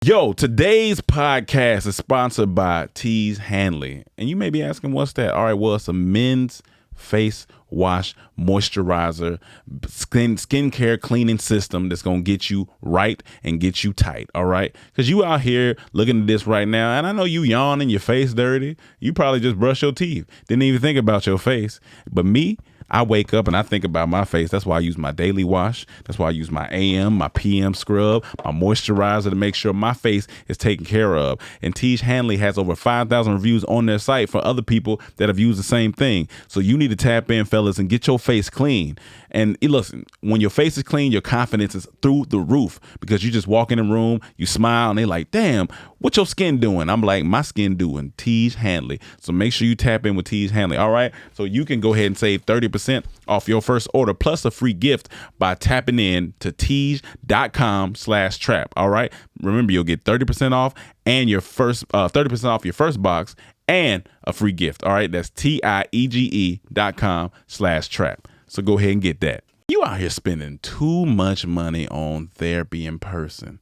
Yo, today's podcast is sponsored by Tease Hanley. And you may be asking, what's that? All right, well, it's a men's face wash moisturizer skincare cleaning system that's going to get you right and get you tight, all right? Because you out here looking at this right now, and I know you yawning, your face dirty. You probably just brush your teeth. Didn't even think about your face. But me, I wake up and I think about my face. That's why I use my daily wash. That's why I use my AM, my PM scrub, my moisturizer to make sure my face is taken care of. And Tease Hanley has over 5,000 reviews on their site for other people that have used the same thing. So you need to tap in, fellas, and get your face clean. And listen, when your face is clean, your confidence is through the roof because you just walk in the room, you smile, and they like, damn, what your skin doing? I'm like, my skin doing Tease Hanley. So make sure you tap in with Tease Hanley, all right? So you can go ahead and save 30% off your first order plus a free gift by tapping in to tease.com/trap, all right? Remember, you'll get 30% off and your first 30% off your first box and a free gift, all right? That's TIEGE.com/trap. So go ahead and get that. You out here spending too much money on therapy in person.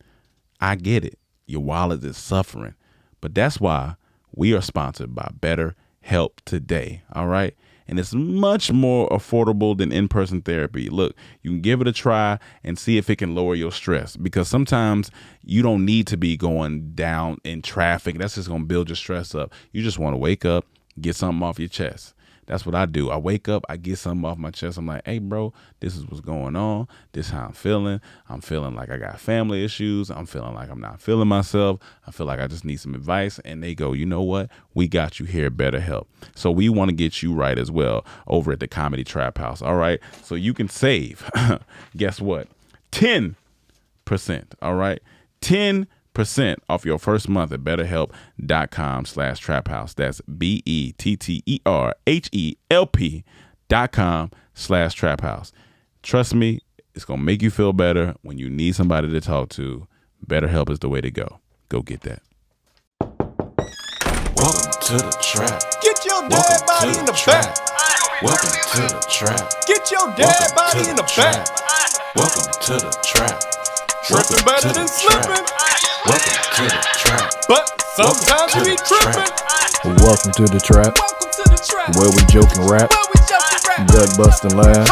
I get it. Your wallet is suffering. But that's why we are sponsored by BetterHelp today, all right? And it's much more affordable than in-person therapy. Look, you can give it a try and see if it can lower your stress because sometimes you don't need to be going down in traffic. That's just going to build your stress up. You just want to wake up, get something off your chest. That's what I do. I wake up, I get something off my chest. I'm like, hey, bro, this is what's going on. This is how I'm feeling. I'm feeling like I got family issues. I'm feeling like I'm not feeling myself. I feel like I just need some advice. And they go, you know what? We got you here at BetterHelp. So we want to get you right as well over at the Comedy Trap House. All right. So you can save, guess what? 10%. All right. 10% off your first month at betterhelp.com/traphouse. That's BetterHelp.com/traphouse. Trust me, it's going to make you feel better when you need somebody to talk to. BetterHelp is the way to go. Go get that. Welcome to the trap. Get your dead body in the back. Welcome to the trap. Get your dead body in the back. Welcome to the trap. Tripping better than slipping. Welcome to the trap. But sometimes we be tripping. Welcome to the trap, Welcome to the trap. where we joke and rap, Where we joking rap. gut busting laughs,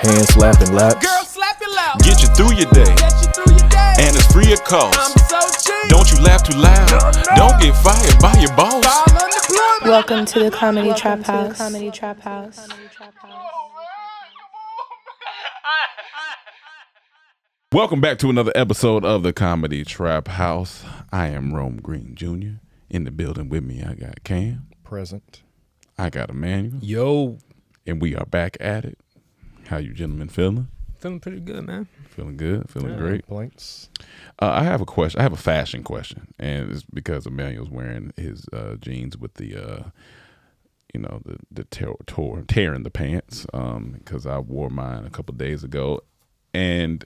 hand slapping laps. Girl, slap your loud. Get you through your day. Get you through your day. And it's free of cost. I'm so cheap. Don't you laugh too loud. No. Don't get fired by your boss. File unemployment. Welcome to the Comedy Trap House. Comedy Trap House. Welcome back to another episode of the Comedy Trap House. I am Rome Green Jr. In the building with me, I got Cam. Present. I got Emmanuel. Yo, And we are back at it. How you gentlemen feeling? feeling pretty good, man. Feeling good? Feeling great? Complaints. I have a question. I have a fashion question. And it's because Emmanuel's wearing his jeans with the tear in the pants. Because I wore mine a couple days ago. And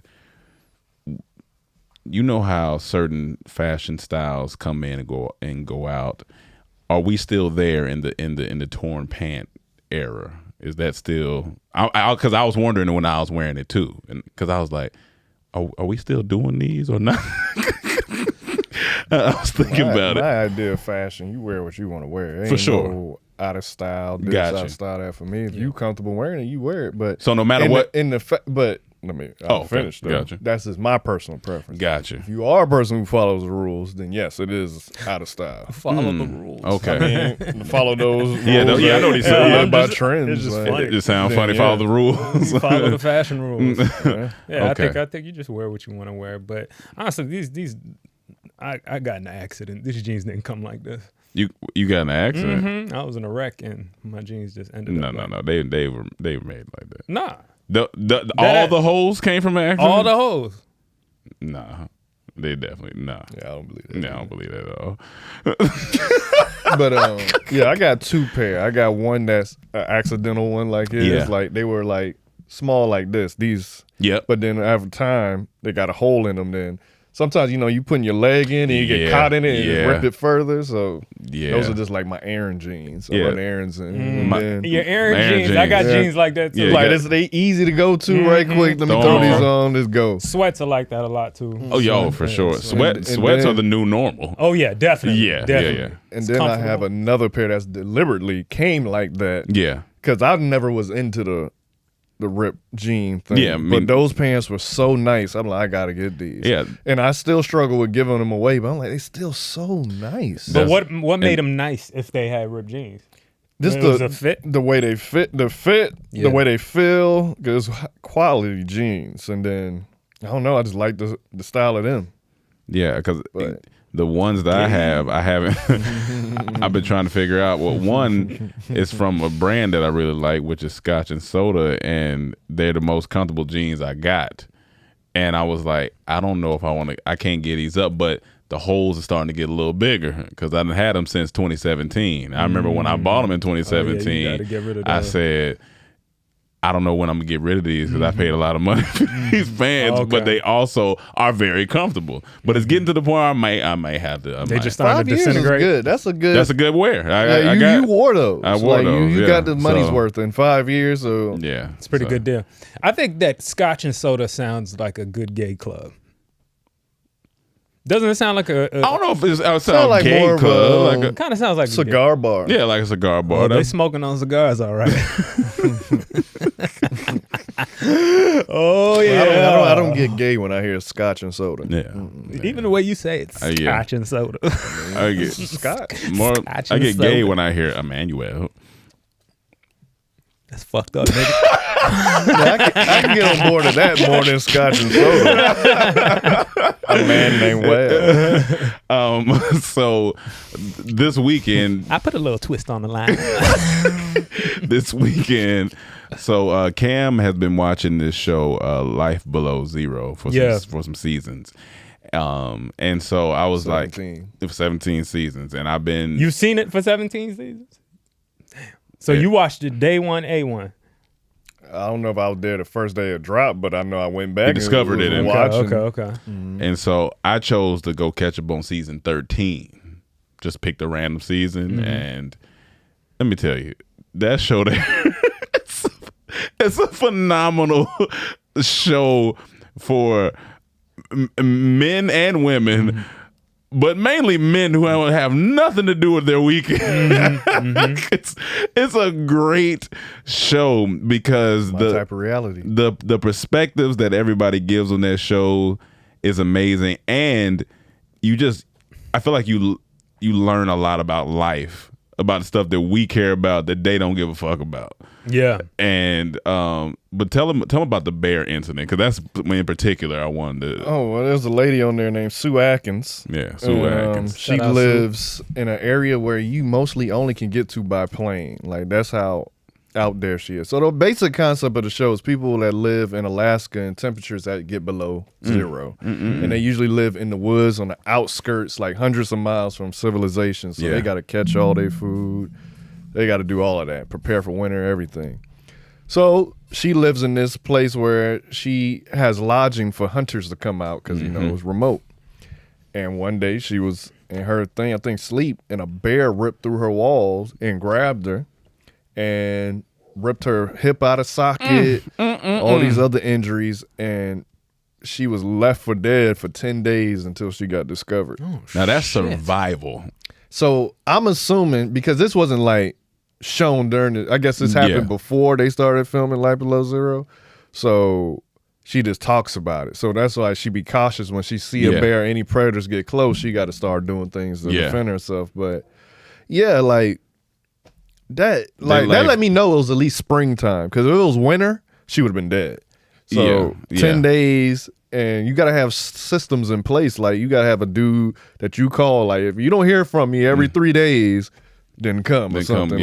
you know how certain fashion styles come in and go out. Are we still there in the torn pant era? Is that still? Because I was wondering when I was wearing it too, and because I was like, are we still doing these or not? I was thinking about it. My idea of fashion, you wear what you want to wear. Ain't For sure. No out of style, this Gotcha. out of style, that for me. If you comfortable wearing it, you wear it. But So no matter what, but let me finish though. Gotcha. That's just my personal preference. gotcha. If you are a person who follows the rules, then yes, it is out of style. Follow the rules. Okay. I mean, follow those. Yeah, rules I know what he said. Live by It's trends. just like- funny. It just sounds funny. Yeah. Follow the rules. Follow the fashion rules. Yeah, Okay. I think you just wear what you want to wear. But honestly, these I got in an accident. These jeans didn't come like this. You got an accident? I was in a wreck and my jeans just ended No, up. no, no. They were made like that. Nah, All the holes came from an accident? all the hoes. Nah, they definitely nah. Yeah, I don't believe that. Yeah, I don't believe that at all. But yeah, I got two pair. I got one that's an accidental one, like his. Yeah. Like they were like small like this. These. Yep. But then after time, they got a hole in them. Then sometimes you putting your leg in and you get caught in it and yeah. rip it further. So Yeah. those are just like my Aaron jeans. I Yeah. run errands and then Your Aaron Aaron jeans. I got jeans. jeans like that too. Yeah, like you this, they easy to go to right quick. Let me Throw throw 'em these on. on. Let's go. Sweats are like that a lot too. Oh, yo, for sure. Sweats And are then- the new normal. Oh yeah, definitely. Yeah, yeah, definitely. yeah. And It's then I have comfortable. another pair that's deliberately came like that. Yeah. Because I never was into the ripped jean thing. Yeah, I mean- but those pants were so nice. I'm like, I gotta get these. Yeah. And I still struggle with giving them away, but I'm like, they still so nice. But That's- what made them nice if they had ripped jeans? Just It was a fit? the way they fit, Yeah. the way they feel, because quality jeans. And then I don't know, I just like the style of them. Yeah, because But- the ones that I haven't. I've been trying to figure out. Well, one is from a brand that I really like, which is Scotch and Soda, and they're the most comfortable jeans I got. And I was like, I don't know if I want to. I can't get these up, but the holes are starting to get a little bigger because I done had them since 2017. I remember when I bought them in 2017. gotta get rid of I those. said, I don't know when I'm gonna get rid of these because I paid a lot of money for these pants, Okay. but they also are very comfortable. But it's getting to the point I might have to. They just started 5 to years is disintegrate. good. That's a good. That's a good wear. you wore those. I wore like, those, You yeah. got the money's So- worth in 5 years. So Yeah, It's a pretty good deal. I think that Scotch and Soda sounds like a good gay club. Doesn't it sound like I don't know if it's outside Sound like gay more of club, a- like a, kind of sounds like a cigar bar. yeah, like a cigar bar. Oh, they That's- smoking on cigars, all right. Oh yeah, I don't get gay when I hear Scotch and Soda. yeah, Even the way you say it, yeah. Scotch and Soda. I get Scotch. more. Scotch I and get gay soda. when I hear Emmanuel. That's fucked up, nigga. I can get on board of that more than Scotch and Soda. A man named Webb. So this weekend, I put a little twist on the line. this weekend. So Cam has been watching this show, Life Below Zero, for some seasons. And so I was 17. like, 17 seasons, and I've been. You've seen it for 17 seasons? Damn. So you watched it day one, A1. I don't know if I was there the first day it dropped, but I know I went back. You discovered and it and- watching. Okay. And so I chose to go catch up on season 13. Just picked a random season, and let me tell you, that show there, it's a phenomenal show for men and women, but mainly men who have nothing to do with their weekend. It's a great show because My type of reality. the perspectives that everybody gives on that show is amazing, and I feel like you learn a lot about life, about the stuff that we care about that they don't give a fuck about. Yeah. And but tell them about the bear incident, because that's in particular I wanted to. Oh, well, there's a lady on there named Sue Atkins. Yeah, Sue Atkins. She Shout out, lives in an area where you mostly only can get to by plane. Like, that's how out there she is. So the basic concept of the show is people that live in Alaska in temperatures that get below zero. And they usually live in the woods on the outskirts, like hundreds of miles from civilization. So Yeah. they got to catch all their food. They got to do all of that, prepare for winter, everything. So she lives in this place where she has lodging for hunters to come out because, it's remote. And one day she was in her thing, I think sleep, and a bear ripped through her walls and grabbed her and ripped her hip out of socket, all these other injuries, and she was left for dead for 10 days until she got discovered. Now that's survival. So I'm assuming, because this wasn't like shown during I guess this happened before they started filming Life Below Zero. So she just talks about it. So that's why she be cautious when she see a bear, any predators get close, she got to start doing things to defend herself. But yeah, like that let me know it was at least springtime, because if it was winter, she would have been dead. So 10 days, and you got to have systems in place. Like, you got to have a dude that you call. Like, if you don't hear from me every 3 days, then come or something.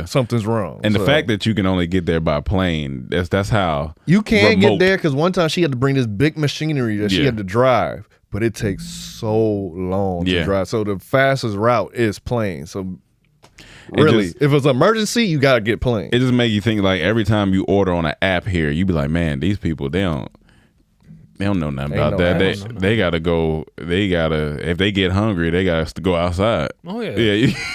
Something's wrong. And So the fact that you can only get there by plane, that's how you can't remote. get there, because one time she had to bring this big machinery that she Yeah. had to drive, but it takes so long to Yeah. drive. So the fastest route is plane. So really, just- if it's an emergency, you got to get plane. It just make you think, like, every time you order on an app here, you be like, man, these people, they don't. They don't know nothing Ain't about no that. animals. They gotta go. They gotta, if they get hungry, they got to go outside. Oh yeah. Yeah,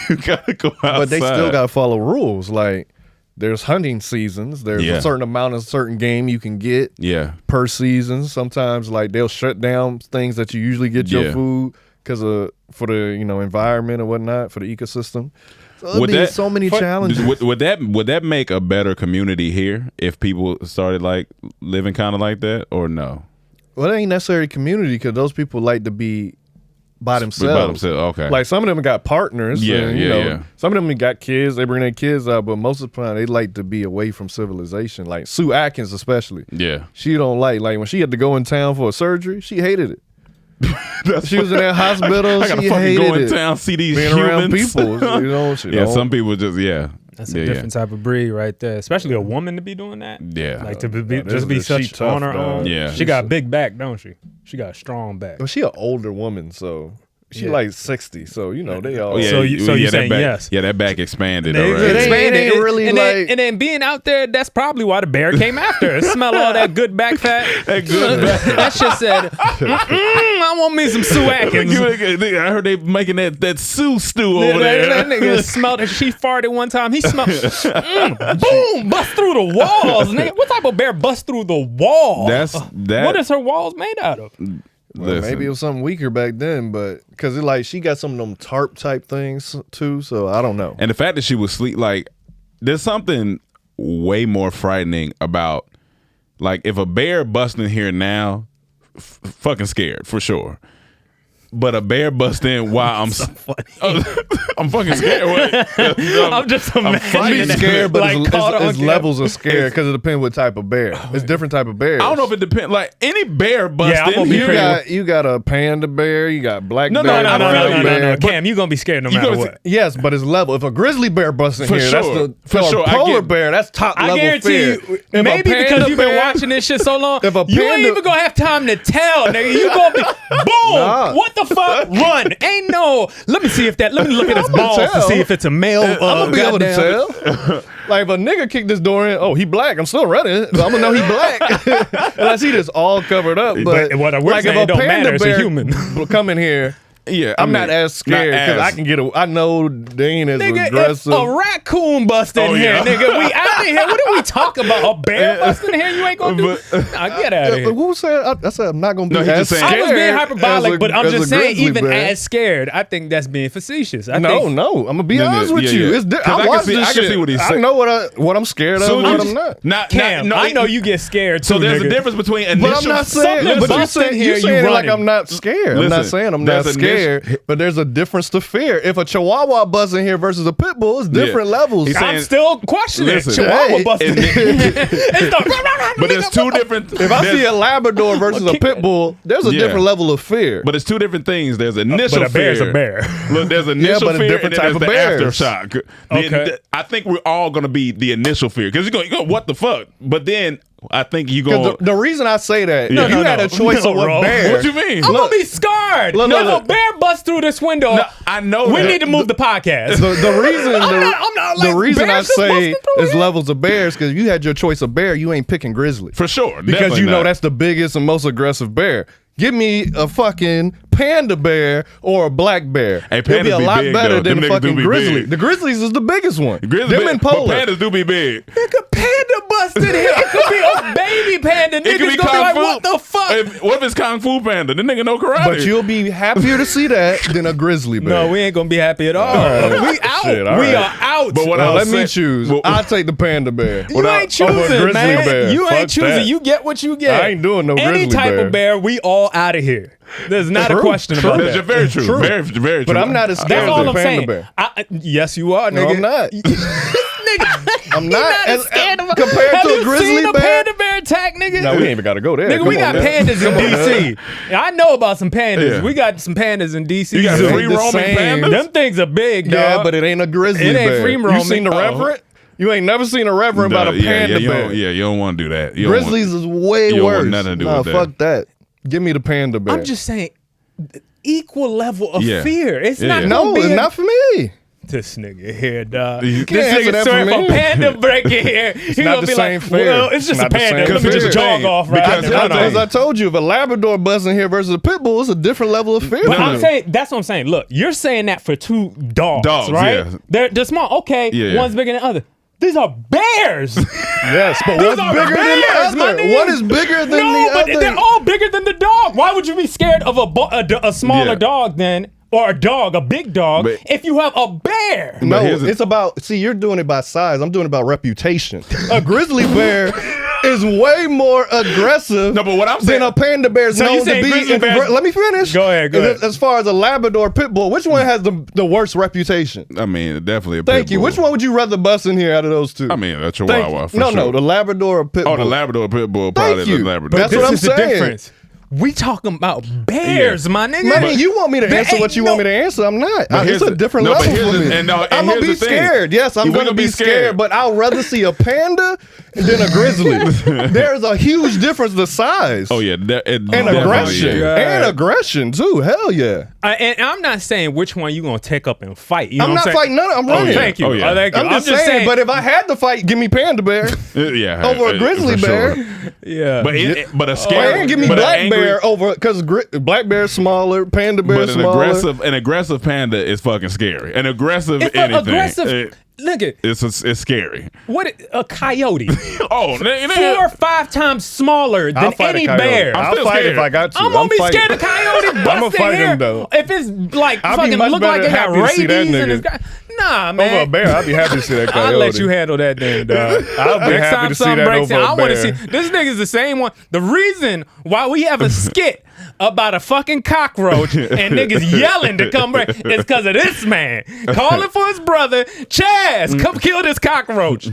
you gotta go outside. But they still got to follow rules. Like there's hunting seasons. There's Yeah. a certain amount of certain game you can get Yeah. per season. Sometimes like they'll shut down things that you usually get your Yeah. food because of for the environment or whatnot, for the ecosystem. So it'd Would be that- so many challenges. Would that make a better community here if people started like living kind of like that, or no? Well, it ain't necessarily community because those people like to be by themselves. Okay. Like some of them got partners. Yeah, and, yeah. Some of them got kids. They bring their kids out, but most of the time they like to be away from civilization. Like Sue Atkins, especially. yeah. She don't like when she had to go in town for a surgery. She hated it. She was in that hospital. I gotta She fucking hated go in it. town, see these Being around humans. people, she Yeah, don't- some people just That's a different type of breed right there. Especially a woman to be doing that. Yeah. Like to be, this just be is- she such tough, on her dog. own. Yeah. She got a big back, don't she? She got a strong back. Well, she an older woman, so she Yeah. like 60. So they all. Oh, yeah, So you that saying back, yes? Yeah, that back expanded. It All right. ain't really and like- then, and then being out there, that's probably why the bear came after her. Smell all that good back fat. That good back. That shit said, I want me some Sue Atkins. I heard they making that Sue stew over That there. nigga smelled it. She farted one time. He smelled, boom, bust through the walls. Nigga, what type of bear bust through the wall? That. What is her walls made out of? Well, Listen. maybe it was something weaker back then, but because she got some of them tarp type things too. So I don't know. And the fact that she was sleep, like, there's something way more frightening about, like, if a bear busting here now, fucking scared for sure. But a bear busting while I'm I'm fucking scared. What? I'm just imagining I'm scared, but like, caught on it's camera. levels of scared because it depends what type of bear. It's different type of bears. I don't know if it depends. Like any bear I'm busting gonna be here. You got a panda bear, you got black No, bear, no, brown bear. Cam, you gonna be scared no matter gonna what. Yes, but it's level. If a grizzly bear busting For here, sure. that's For or sure, I polar get- bear, that's top I level guarantee fear. you, If a maybe because panda you've been bear- watching this shit so long, If a you ain't panda- even gonna have time to tell, nigga. You gonna be boom. Nah. What the fuck? Run. Ain't no. Let me see if that. Let me look at his balls to tell. see if it's a male. I'm gonna be able to goddamn- tell. Like if a nigga kick this door in, oh he black, I'm still running. But I'm gonna know he black. Unless he just all covered up. But what we're like saying if a don't panda matter, it's a bear human. will come in here, Yeah, I'm not as scared because I can get I know they ain't as Nigga, aggressive. if a raccoon bust in Oh, here, yeah. nigga, we out of here. What are we talking about? A bear busting in here? You ain't gonna do. Nah, get out of here. Who said? I said I'm not gonna be No, he as just saying- scared. I was being as hyperbolic, a- but I'm as a just saying, grizzly even bear. as scared, I think that's being facetious. I No, think, no, I'm gonna be No, no, honest with yeah, you. yeah. It's 'Cause I I can watch see- this I can shit. see what he's I saying. know what I'm scared of. So and I'm what just- I'm not. Not, Cam, no, I know you get scared too. So there's nigga. a difference between initial. But I'm not saying. Something But you busting saying, here, you saying you it like running. I'm not scared. I'm Listen, not saying I'm not there's scared. But there's a difference to fear. If a Chihuahua buzzing here versus a pit bull, it's different levels. He's saying- I'm still questioning Listen, Chihuahua hey, busting. But there's two different. If I see a Labrador versus a kick pit that. bull, there's a Yeah. different level of fear. But it's two different things. There's initial But a bear's fear. a bear. Look, there's initial but a fear different and then type there's of the bears. aftershock. Okay. I think we're all gonna be the initial fear because you go, what the fuck? But then I think you go. 'Cause the reason I say that, No, if you no, had no. a choice No, of what bro. bear. What you mean? I'm Look. gonna be scarred. Look, If look. a bear busts through this window, No, I know we that. need to move the podcast. The reason I'm not like the reason I bears just say busting through is here. levels of bears because you had your choice of bear, you ain't picking grizzly For sure, because definitely you know not. that's the biggest and most aggressive bear. Give me a fucking panda bear or a black bear. Hey, It'll be pandas a be lot big, better though. than Them the niggas do fucking be grizzly. big. The grizzlies is the biggest one. Grizzly, Them in but Poland. pandas do be big. Nigga, panda busted here. It could be a baby panda. It could Niggas be gonna be kung like, fu. what the fuck? What if it's kung fu panda? The nigga know karate. But you'll be happier to see that than a grizzly bear. No, we ain't gonna be happy at all. We out. Shit, all we right. are out. But what Well, I let was me saying- choose. Well, I'll take the panda bear. you Over a ain't choosing, grizzly man. bear. You Fuck ain't choosing. that. You get what you get. I ain't doing no Any grizzly type bear. of bear, we all out of here. There's not a True, question true. about That's that. very true. True. Very, very true. But I'm not as scared That's as all a I'm panda saying. bear. Yes, you are, nigga. No, I'm not. Nigga, I'm you not as as scared of compared Have to a you grizzly seen a bear? panda bear attack, nigga? No, we ain't even got to go there. Nigga, Come we got on, man. pandas in DC. I know about some pandas. Yeah. We got some pandas in DC. You got zoo. free the roaming same. pandas. Them things are big, Yeah, dog. but it ain't a grizzly It ain't bear. free You roaming. seen the Oh. reverend? You ain't never seen a reverend No, about a yeah, panda you bear. don't, you don't want to do that. You don't want- Grizzlies is way you don't want worse. nothing to do Nah, with that. fuck that. Give me the panda bear. I'm just saying, equal level of Yeah. fear. It's Yeah, not yeah. gonna no, be it's a- not for me. This nigga here, dog. You This can't answer nigga that swear for if me. a panda break in here, he not gonna the be same like, fear. well, it's just Not a the panda. same Let me fear. just jog off right Because now. As I told you, if a Labrador busts in here versus a pit bull, it's a different level of fear. But for I'm them. saying that's what I'm saying. Look, you're saying that for two dogs, right? yeah. They're small. Okay, Yeah. one's bigger than the other. These are bears. Yes, but These what's are bigger bears, than my the other? nigga. What is bigger than No, the but other? they're all bigger than the dog. Why would you be scared of a smaller Yeah. dog then, or a big dog, But- if you have a bear? No, here's the- it's about. See, you're doing it by size. I'm doing it about reputation. A grizzly bear is way more aggressive. No, but what I'm than saying- a panda bear is So you known to saying be. grizzly bears- Let me finish. Go ahead. As far as a Labrador pit bull, which one has the worst reputation? I mean, definitely a pit Thank you. bull. Which one would you rather bust in here out of those two? I mean, a Thank Chihuahua you. for No, sure. the Labrador or pit bull. Oh, the Labrador pit bull Thank probably you. the Labrador. That's This what I'm is saying. the difference. We talking about bears, my nigga. Man, you want me to There answer what ain't you want me to answer? I'm not. But It's here's a the- different no, but level here's for the- me. and no, and I'm gonna here's be the thing. scared. Yes, I'm We're gonna be scared. But I'll rather see a panda than a grizzly. There's a huge difference the size. Oh yeah, And definitely aggression. is. Yeah. And aggression too. Hell yeah. And I'm not saying which one you gonna take up and fight. You know I'm what not saying? fighting none. I'm running. yeah. Thank you. Oh, yeah. Thank you. I'm just saying. But if I had to fight, give me panda bear Yeah, over a grizzly for bear. sure. yeah. But a scary, And give me but an black angry- bear over because black bear's smaller, panda bear's But smaller. an aggressive panda is fucking scary. An aggressive if anything. an aggressive nigga, It's scary. what a coyote, Oh, 4 or 5 times smaller than I'll fight a any coyote. bear. I'm I'll still fight scared. if I got to. I'm gonna be fighting. scared of coyote busting I'ma fight here. him, though. If it's like I'll be fucking much look like better they got happy to see rabies that and nigga. it's got nah, Over man. a bear, I'd be happy to see that coyote. I'll let you handle that thing, dog. I'll be Next happy time to see something that breaks in, over a I want to bear. see this nigga's the same one. The reason why we have a skit about a fucking cockroach and niggas yelling to come back is because of this man calling for his brother Chaz, come kill this cockroach.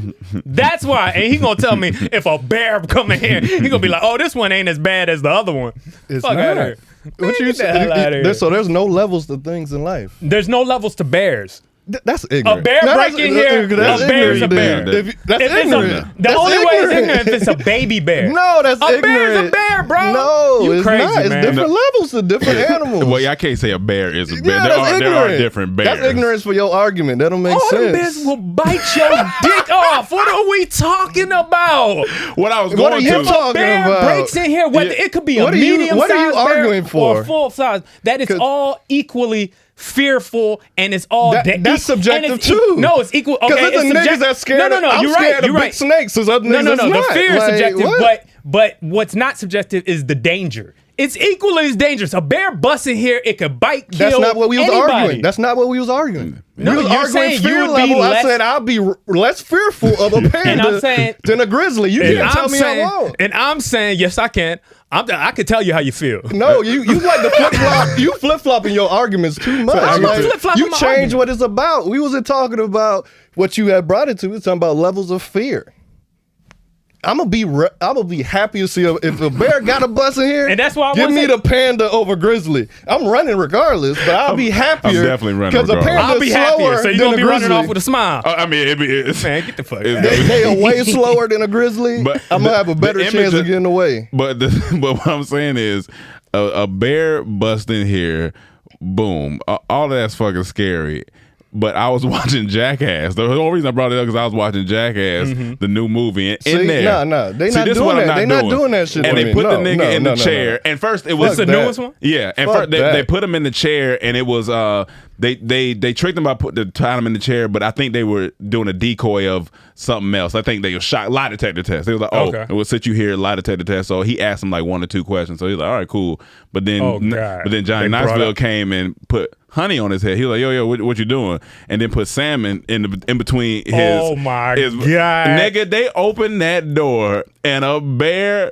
That's why. And he gonna tell me if a bear come in here, he gonna be like, oh, this one ain't as bad as the other one. It's Fuck not. out of here. Man, What you get the hell outta here. So there's no levels to things in life. There's no levels to bears. That's ignorant. A bear break in here, That's a bear is a ignorant, bear. then. That's If it's ignorant. the only way it's ignorant if it's a baby bear. No, that's a ignorant. bear's a bear, bro. No, you it's crazy, not. It's man. different levels to different animals. Well, yeah, I can't say a bear is a bear. Yeah, there that's are ignorant. different bears. That's ignorance for your argument. That don't make All them sense. bears will bite your dick off. What are we talking about? What I was What going are you to. talking Bear about? breaks in here. Whether it could be a What are you- medium what are size you bear arguing for? or a full size. That is 'Cause- all equally fearful, and it's all That's subjective and it's too. No, it's equal. Okay, Because it's the niggas that's scared. No, I'm you're scared right. of You're big right. snakes. There's other No, niggas no, that's no. The not. fear is Like, subjective, what? but what's not subjective is the danger. It's equally as dangerous. A bear busting here, it could bite, kill That's not what we was anybody. arguing. That's not what we was arguing. No, we was you're arguing saying you fear would be level. less- I said I'll be less fearful of a panda saying- than a grizzly. You And can't tell I'm me saying, I won't. and I'm saying, yes, I can. I can tell you how you feel. No, you like the flip flop. You flip flopping your arguments too much. I'm Like, flip-flopping you my change argument. what it's about. We wasn't talking about what you had brought it to. We was talking about levels of fear. I'm gonna be happy to see if a bear got a bus in here. And that's why I give wanna me say- the panda over grizzly. I'm running regardless, but I'll be happier. I'm definitely running because a regardless. panda I'll be is happier. slower So you're than gonna a be running grizzly. off with a smile. I mean, it's, Man, get the fuck it's- out. They are way slower than a grizzly. But I'm gonna have a the better image chance of of- getting away. But what I'm saying is, a bear bust in here, boom. All of that's fucking scary. But I was watching Jackass. The only reason I brought it up because I was watching Jackass, the new movie, and in See, there, nah, they See, not this is doing what I'm that. They not doing that shit And with they me. put the No, nigga no, in the no, no, chair. no. And first it was What's the that. newest one? Yeah, and Fuck first they that. put him in the chair, and it was they tricked him by tying him in the chair, but I think they were doing a decoy of something else. I think they were shot lie detector test. They was like, oh, Okay. it will sit you here lie detector test. So he asked him like 1 or 2 questions. So he's like, all right, cool. But then Oh, God. but then Johnny They brought Knoxville up- came and put honey on his head. He was like, yo, what you doing? And then put salmon in between his. Oh, my his, God. nigga! They opened that door and a bear.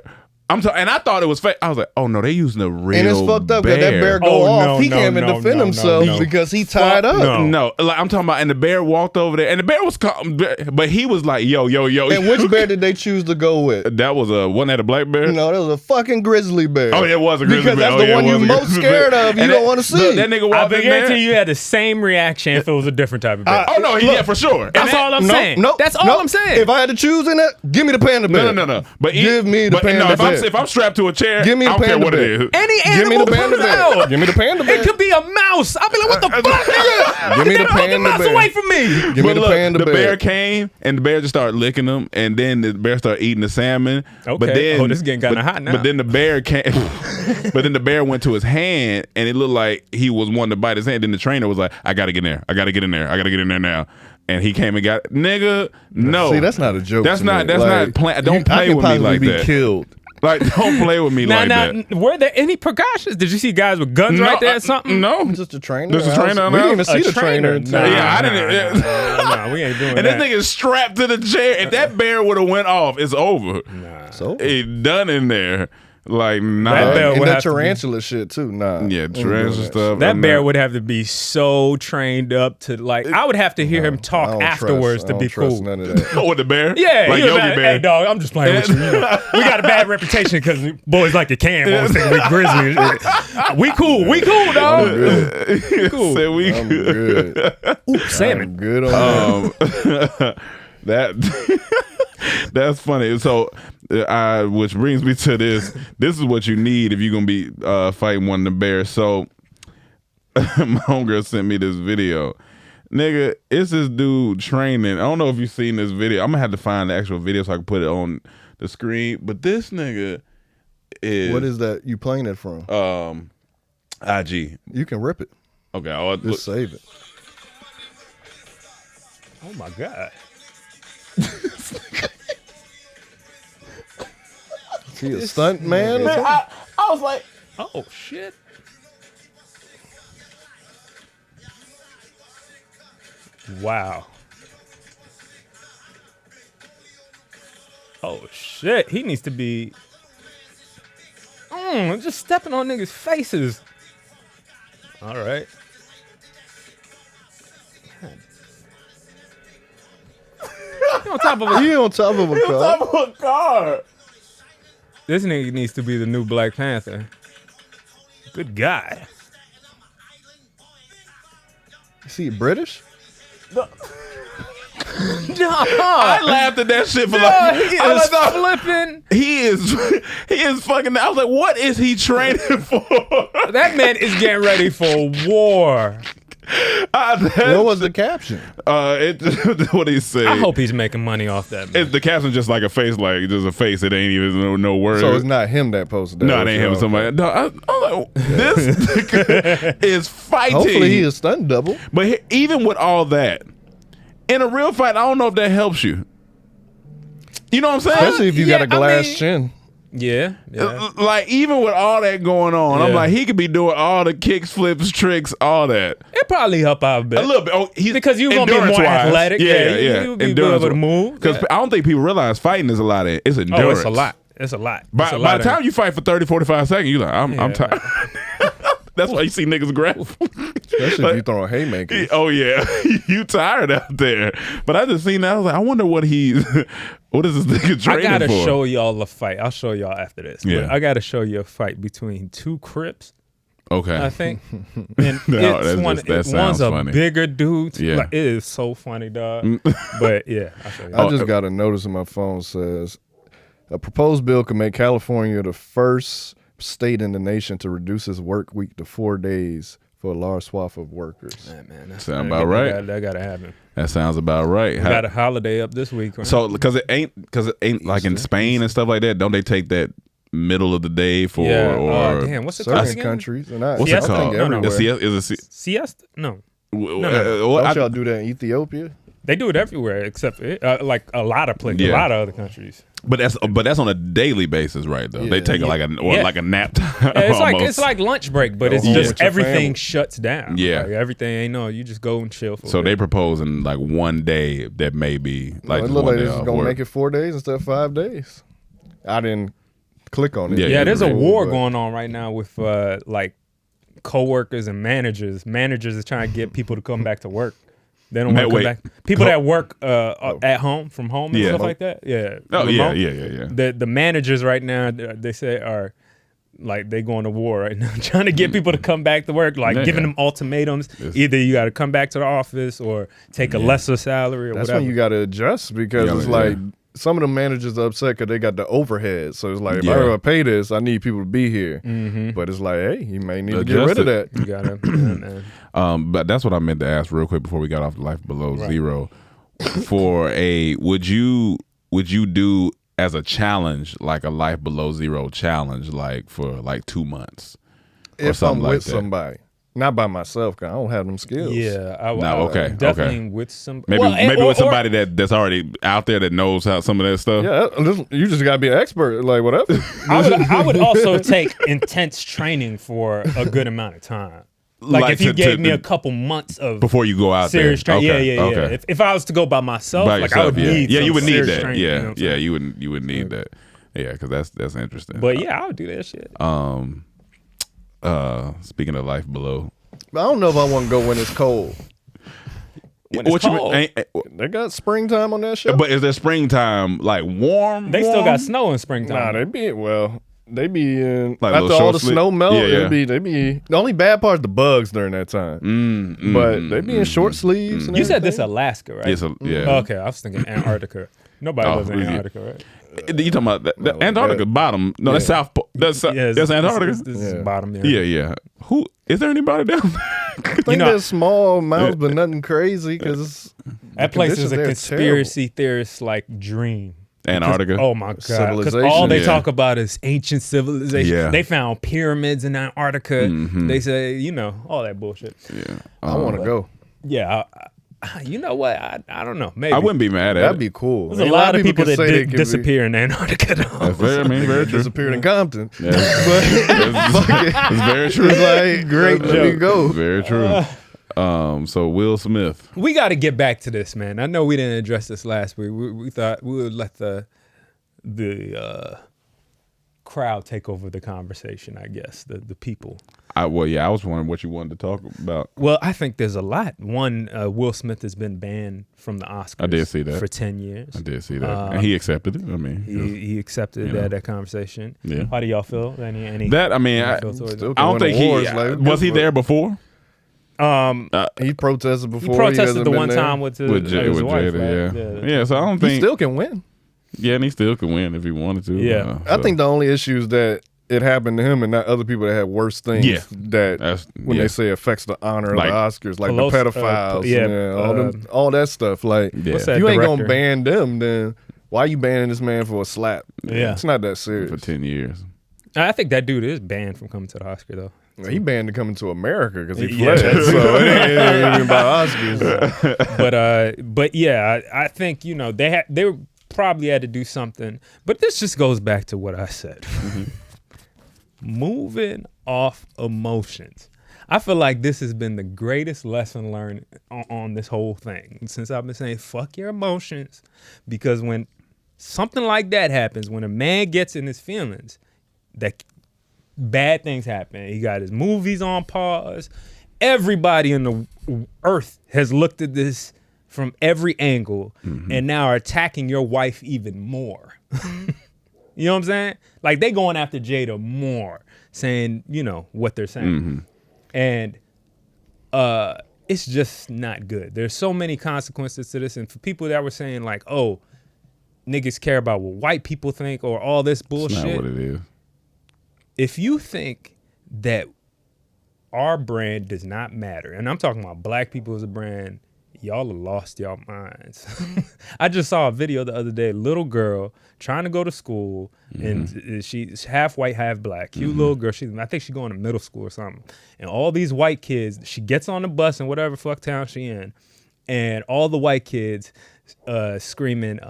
And I thought it was fake. I was like, oh no, they using a real And it's fucked up because that bear go Oh, off. no, he no, can't even no, defend no, himself no. because he tied up. no. No, like I'm talking about, and the bear walked over there, and the bear was calm, but he was like, yo. And which bear did they choose to go with? That was wasn't that a black bear? No, that was a fucking grizzly bear. Oh, it was a grizzly because bear. that's Oh, the yeah, one it you was a most grizzly scared bear. of. You And don't want to see. Look, that nigga I walked in guarantee there. you had the same reaction if it was a different type of bear. Oh no, yeah, for sure. And That's that- all I'm saying. No, That's all no. I'm saying. If I had to choose in it, give me the panda bear. No. But give me the panda no, if I'm bear. if I'm strapped to a chair, Give me I the don't care panda what it bear. is. Any Give me animal the panda comes bear. out. Give me the panda bear. It could be a mouse. I'll be like, what the fuck, nigga? Give me the Hold the panda mouse bear. away from me. Give me But the look, panda the bear. bear came and the bear just started licking them, and then the bear started eating the salmon. Okay. But then, Oh, this is getting kinda hot now. But then the bear came. But then the bear went to his hand, and it looked like he was wanting to bite his hand. Then the trainer was like, "I gotta get in there. I gotta get in there. I gotta get in there now." And he came and got nigga. No, See, that's not a joke. That's to not. me. That's Like, not. Don't I play can with me possibly like be that. Killed. Like, don't play with me like that. Were there any precautions? Did you see guys with guns right there or something? No, Just a trainer. Just a trainer. We didn't even see A the trainer. trainer? Nah. Yeah, I didn't. Nah, we ain't doing And that. this nigga's strapped to the chair. If that bear would have went off, it's over. So It done in there. Like, nah. That bear and would that have to be- tarantula shit too. Nah. Yeah, We ain't doing tarantula that stuff. That and bear would have to be so trained up to like. I would have to hear him I talk don't afterwards trust- to I be don't trust cool. None of that. Oh, with the bear? Yeah, Like you Yogi about, Bear. hey dog, I'm just playing with you. We got a bad reputation because boys like your can always think we grizzly. and shit. We cool, dog. Cool. Say we I'm good. Ooh, salmon. I'm good on that. That's funny. So, which brings me to this. This is what you need if you're gonna be fighting one of the bears. So, my homegirl sent me this video. Nigga, it's this dude training. I don't know if you've seen this video. I'm gonna have to find the actual video so I can put it on the screen. But this nigga is What is that? You playing it from? IG. You can rip it. Okay, I'll look. Just save it. Oh my god. He a stunt man? Or something? I was like, Oh shit. Wow. Oh shit. He needs to be just stepping on niggas' faces. All right. He on top of a, He on top of a car. a car. this nigga needs to be the new Black Panther. Good guy. Is he British? No, I laughed at that shit for he I was is like, no. flipping. He is fucking. I was like, what is he training for? That man is getting ready for war. What was the caption? What he say? I hope he's making money off that. Man. The caption just like a face, like just a face. It ain't even no word. So it's not him that posted that. No, it ain't him. Somebody. No, I was like, this nigga is fighting. Hopefully he is stunt double. But even with all that, in a real fight, I don't know if that helps you. You know what I'm saying? Especially if you got a glass mean- chin. Yeah. Like even with all that going on, I'm Yeah. like he could be doing all the kicks, flips, tricks, all that. It probably help out a bit. A little bit. Oh, he's Because you're gonna be more endurance-wise. athletic. Yeah. You'll be able to move. Because Yeah. I don't think people realize fighting is a lot of it's endurance. Oh, it's a lot. It's a lot. By It's a the lot time you fight for 30, 45 seconds, you're like, I'm Yeah. tired. That's why you see niggas grab. Especially if you throwing haymakers. Oh yeah, you tired out there. But I just seen that. I was like, I wonder what he's. What is this nigga I training gotta for? show y'all a fight. I'll show y'all after this. Yeah. But I gotta show you a fight between two Crips. Okay. I think. And No, it's that's one, just- that one's sounds a funny. bigger dude. Yeah. Like, it is so funny, dog. But yeah, I'll show you. I just got a notice on my phone says a proposed bill could make California the first state in the nation to reduce its work week to 4 days for a large swath of workers. Yeah, man, that's Sound about right. That gotta happen. That sounds about right. We got a holiday up this week. Right? So because it ain't like in Spain and stuff like that. Don't they take that middle of the day for yeah. or Damn, what's it called Certain again? countries, and I, what's I it Siesta? called? think No, no. everywhere. Is it Siesta? No. well, Don't I- y'all do that in Ethiopia? They do it everywhere except like a lot of places, Yeah. a lot of other countries. But that's on a daily basis, right? Though they Yeah. take like a nap time. Yeah, almost. it's like lunch break, but it's Go home just with your everything family. shuts down. Yeah. Like, everything ain't no. You just go and chill for. So a they bit. proposing like one day that may be like It just look one like day this is off gonna work. make it 4 days instead of 5 days. I didn't click on it. Yeah, Yeah, there's a right. war But- going on right now with like coworkers and managers. Managers are trying to get people to come back to work. They don't want to come Wait. back. People that work at home, from home, and Yeah. stuff like that. Yeah. Oh remote. yeah. The managers right now, they say are like they going to war right now, trying to get people to come back to work, like Yeah. giving them ultimatums. Either you got to come back to the office or take a lesser salary or That's whatever. when you got to adjust because Yeah, it's yeah. like some of the managers are upset because they got the overhead. So it's like, if I Yeah. ever pay this, I need people to be here. But it's like, hey, you may need to get rid of that. You gotta, man. But that's what I meant to ask real quick before we got off Life Below Zero. For would you do as a challenge, like a Life Below Zero challenge, like for like 2 months? Or If I'm something like with that? somebody. Not by myself, because I don't have them skills. Yeah, definitely with some. Maybe well, maybe or- with somebody that's already out there that knows how some of that stuff. Yeah, listen, you just got to be an expert, like whatever. I would also take intense training for a good amount of time. Like if you gave me a couple months of before you go out serious there. training. Okay, Yeah. okay. If I was to go by myself, By like I would yourself, need yeah, some you would need serious that. training, you know Yeah, what I'm saying? you would need that. Yeah, because that's interesting. But yeah, I would do that shit. Speaking of Life Below, I don't know if I want to go when it's cold. When it's cold. They got springtime on that show? But is there springtime like warm? They still warm? got snow in springtime. Nah, they be in Like after little all short the sleeve? snow melt. Yeah. They be the only bad part is the bugs during that time. But they be in short sleeves. And You said this everything. Alaska, right? Yes, yeah. Okay, I was thinking Antarctica. Nobody lives in Louisiana. Antarctica, right? You talking about the Antarctica bottom? No, that's South. That's Antarctica. This is Yeah. bottom there. Yeah. Who is there anybody down there? I think know- there's small amounts, but nothing crazy because That place is conditions a there are conspiracy theorist like dream. Antarctica. Oh my god! Because Civilization. all they Yeah. talk about is ancient civilization. Yeah. They found pyramids in Antarctica. Mm-hmm. They say, all that bullshit. Yeah. I want to go. Yeah, you know what? I don't know. Maybe I wouldn't be mad at That'd it. be cool. There's a lot of people that can be- disappear in Antarctica. Though. That's very true. disappeared in Compton. Yeah. Fuck it. It's very true. It's like, great, let me go. Very true. So Will Smith. We got to get back to this, man. I know we didn't address this last week. We thought we would let the crowd take over the conversation. I guess the people. I was wondering what you wanted to talk about. Well, I think there's a lot. One, Will Smith has been banned from the Oscars. I did see that. For 10 years. I did see that, and he accepted it. I mean, He accepted You know. that conversation. Yeah. How do y'all feel? Any that I mean, how I, y'all feel towards Still it? I don't can win think awards, he like, was he good there for- before. He protested He before. protested hasn't the been one there. time with With his wife, Jada, right? yeah. So I don't He think. still can win. Yeah, and he still could win if he wanted to. Yeah. I think the only issue is that it happened to him and not other people that had worse things. Yeah. That That's- when yeah. they say affects the honor Like of the Oscars, like Pelosi- the pedophiles, all that stuff. Like, Yeah. What's if that you ain't director? gonna ban them, then why you banning this man for a slap? Yeah. It's not that for serious. 10 years. I think that dude is banned from coming to the Oscar though. He banned to coming to America because he Yeah. fled. So it ain't even about Oscars. But yeah, I think they probably had to do something. But this just goes back to what I said. Moving off emotions. I feel like this has been the greatest lesson learned on this whole thing since I've been saying fuck your emotions, because when something like that happens, when a man gets in his feelings, that bad things happen. He got his movies on pause. Everybody in the earth has looked at this from every angle and now are attacking your wife even more. You know what I'm saying? Like they going after Jada more, saying, what they're saying. And it's just not good. There's so many consequences to this. And for people that were saying like, oh, niggas care about what white people think or all this bullshit. That's not what it is. If you think that our brand does not matter, and I'm talking about black people as a brand, y'all have lost y'all minds. I just saw a video the other day, little girl trying to go to school, and she's half white, half black. Cute little girl. I think she's going to middle school or something. And all these white kids, she gets on the bus in whatever fuck town she in, and all the white kids screaming,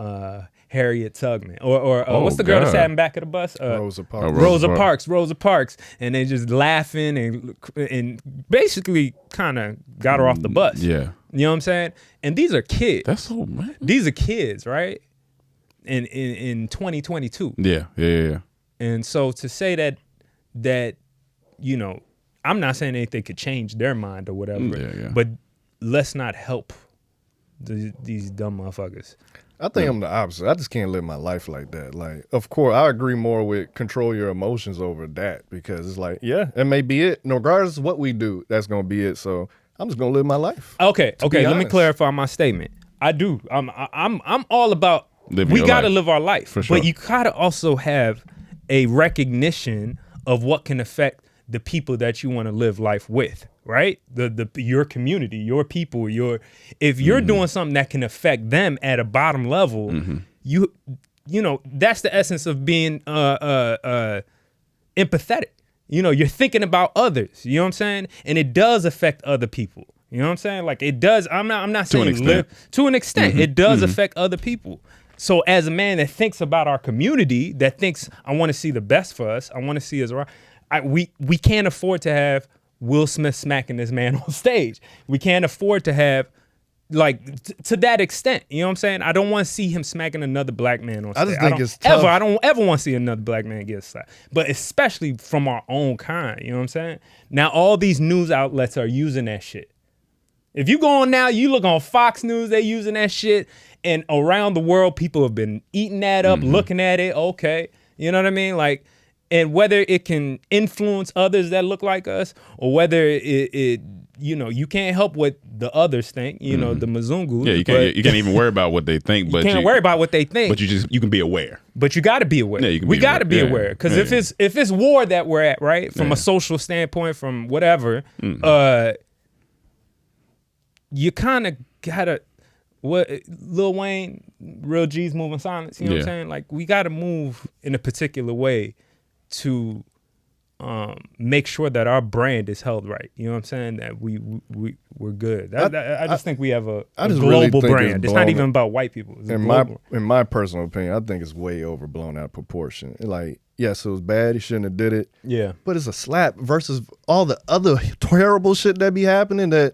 Harriet Tubman, or what's the girl that God. sat in back of the bus? Rosa Parks. Rosa Parks, and they just laughing and basically kind of got her off the bus. Yeah. You know what I'm saying? And these are kids. That's so man. These are kids, right? In 2022. Yeah. And so to say that I'm not saying anything could change their mind or whatever, Yeah. but let's not help these dumb motherfuckers. I think I'm the opposite. I just can't live my life like that. Like, of course, I agree more with control your emotions over that, because it's like, yeah, it may be it. No, regardless of what we do, that's gonna be it. So I'm just gonna live my life. Okay. be Let me honest. clarify my statement. I do. I'm all about Living we your gotta life. live our life, For sure. but you gotta also have a recognition of what can affect the people that you want to live life with, right? Your community, your people, if you're doing something that can affect them at a bottom level, you know, that's the essence of being empathetic. You know, you're thinking about others, you know what I'm saying? And it does affect other people. You know what I'm saying? Like it does. I'm not saying live to an extent. It does affect other people. So as a man that thinks about our community, that thinks I want to see the best for us, I want to see us right. We can't afford to have Will Smith smacking this man on stage. We can't afford to have to that extent. You know what I'm saying? I don't want to see him smacking another black man on stage. I just think it's tough. I don't ever want to see another black man get slapped. But especially from our own kind. You know what I'm saying? Now all these news outlets are using that shit. If you go on now, you look on Fox News, they using that shit. And around the world, people have been eating that up, looking at it. Okay. You know what I mean? Like, and whether it can influence others that look like us or whether it you know, you can't help what the others think, you know, the Mzungus. Yeah, you can't even worry about what they think. But you can't worry about what they think. But you can be aware. But you got to be aware. Yeah, we got to be Yeah. aware. Because Yeah. if it's war that we're at, right, from a social standpoint, from whatever, you kind of gotta Lil Wayne, real G's moving silence. You know what I'm saying? Like we gotta move in a particular way to make sure that our brand is held right. You know what I'm saying? That we're good. I just think we have a just global really think brand. it's It's not blown even about white people. It's In global. my personal opinion, I think it's way overblown out of proportion. Like, yes, it was bad. He shouldn't have did it. Yeah. But it's a slap versus all the other terrible shit that be happening that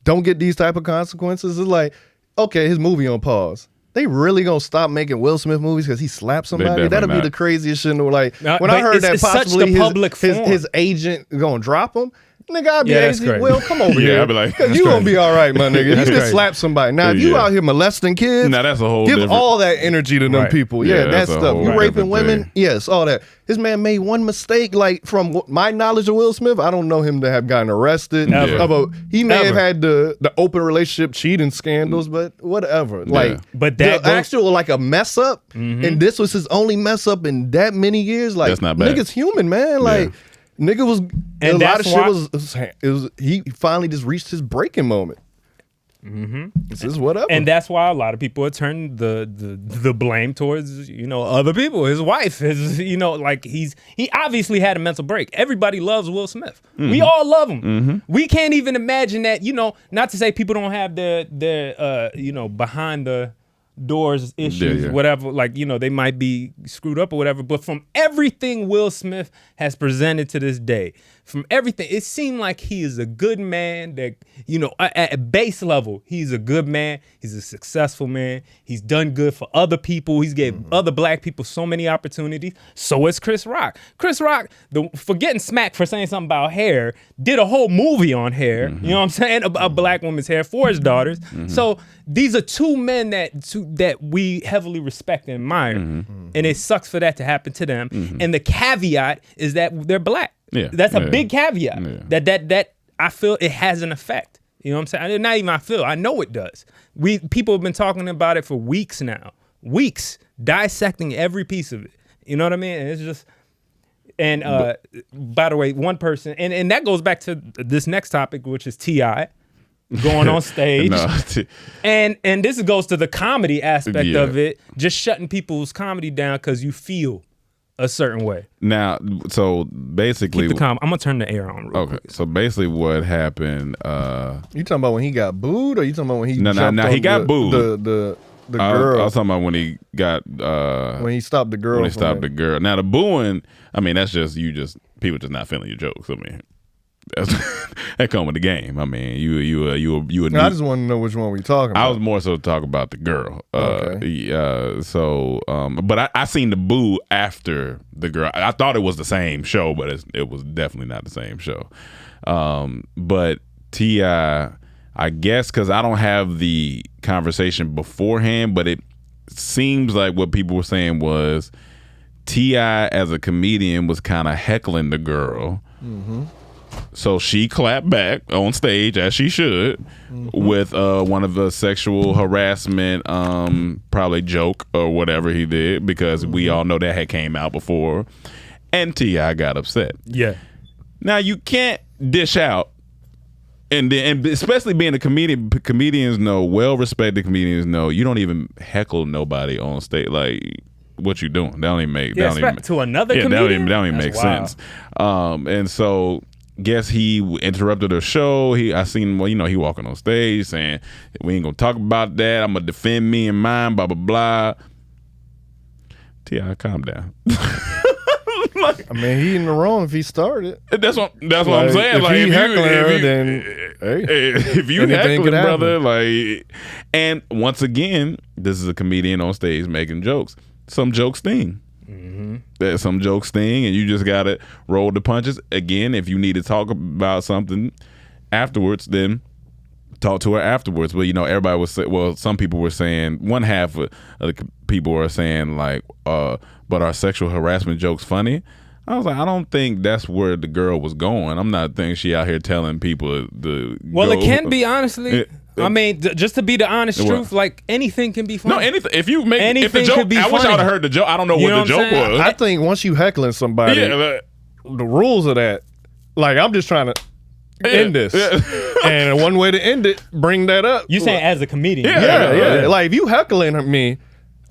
don't get these type of consequences. It's like, okay, his movie on pause. They really gonna stop making Will Smith movies because he slapped somebody? definitely That'll be not. the craziest shit. Like No, when I but heard that it's such possibly the public form. his agent gonna drop him. Nigga, I'd be Yeah, that's easy. crazy. Will, come over Yeah, here. I'd be like, Cause that's you gonna crazy. be all right, my nigga. You That's can crazy. slap somebody. Now, if you Yeah. out here molesting kids, Now that's a whole give different. all that energy to them Right. people. Yeah, Yeah, that that's a stuff. whole You raping different women? thing. Yes, all that. This man made one mistake. Like from my knowledge of Will Smith, I don't know him to have gotten arrested. Never. He may have Never. had the open relationship cheating scandals, but whatever. Like, But that the goes- actual like a mess up, and this was his only mess up in that many years. Like, That's not bad. nigga's human, man. Like, nigga was And a lot of that's shit why- was he finally just reached his breaking moment. This is whatever. And that's why a lot of people have turned the blame towards, you know, other people. His wife, you know, like he obviously had a mental break. Everybody loves Will Smith. We all love him. We can't even imagine that, you know, not to say people don't have their you know, behind the doors issues, Yeah. whatever, like, you know, they might be screwed up or whatever, but from everything Will Smith has presented to this day, from everything, it seemed like he is a good man that, you know, at base level, he's a good man. He's a successful man. He's done good for other people. He's gave other black people so many opportunities. So is Chris Rock. Chris Rock, for getting smacked for saying something about hair, did a whole movie on hair, you know what I'm saying, about black women's hair for his daughters. So these are two men that we heavily respect and admire. And it sucks for that to happen to them. And the caveat is that they're black. Yeah. That's a Yeah. big caveat. Yeah. That I feel it has an effect. You know what I'm saying? Not even I feel. I know it does. People have been talking about it for weeks now. Weeks, dissecting every piece of it. You know what I mean? And it's just. And by the way, one person, and that goes back to this next topic, which is T.I. going on stage. And this goes to the comedy aspect of it, just shutting people's comedy down because you feel a certain way. Now, so basically, I'm gonna turn the air on real quick. so basically, what happened? You talking about when he got booed, or you talking about when he No, jumped on he got booed. The I girl was talking about when he got when he stopped the girl. when he from stopped it. the girl. Now the booing, I mean, that's just people just not feeling your jokes. I mean, that come with the game. I mean, you No, I just want to know which one we talking about. I was more so to talk about the girl. Okay. So, but I seen the boo after the girl. I thought it was the same show, but it was definitely not the same show. But T.I., I guess because I don't have the conversation beforehand, but it seems like what people were saying was T.I. as a comedian was kind of heckling the girl. So she clapped back on stage as she should with one of the sexual harassment, probably joke or whatever he did, because we all know that had came out before, and T.I. got upset. Yeah. Now you can't dish out, and especially being a comedian, comedians know, well-respected comedians know, you don't even heckle nobody on stage. Like, what you doing? That don't even make. To another comedian? That don't even make sense. And so. Guess he interrupted her show. I seen him, he walking on stage saying, "We ain't gonna talk about that. I'm gonna defend me and mine." Blah blah blah. T.I., calm down. I mean, he in the wrong if he started. That's what I'm saying. If like, he heckling her, you, then hey, if you heckling, brother, like, and once again, this is a comedian on stage making jokes. Some jokes sting. Some jokes sting, and you just gotta roll the punches. Again, if you need to talk about something afterwards, then talk to her afterwards. But everybody was some people were saying, one half of the people were saying like, but are sexual harassment jokes funny? I was like, I don't think that's where the girl was going. I'm not thinking she out here telling people it can be, honestly. I mean, just to be the honest truth, like, anything can be funny. No, anything. If you make anything, if the joke, could be I wish I funny. would have heard the joke. I don't know what the joke was. I think once you heckling somebody, the rules of that, like, I'm just trying to end this, and one way to end it, bring that up. You saying as a comedian? Yeah. Like, if you heckling me,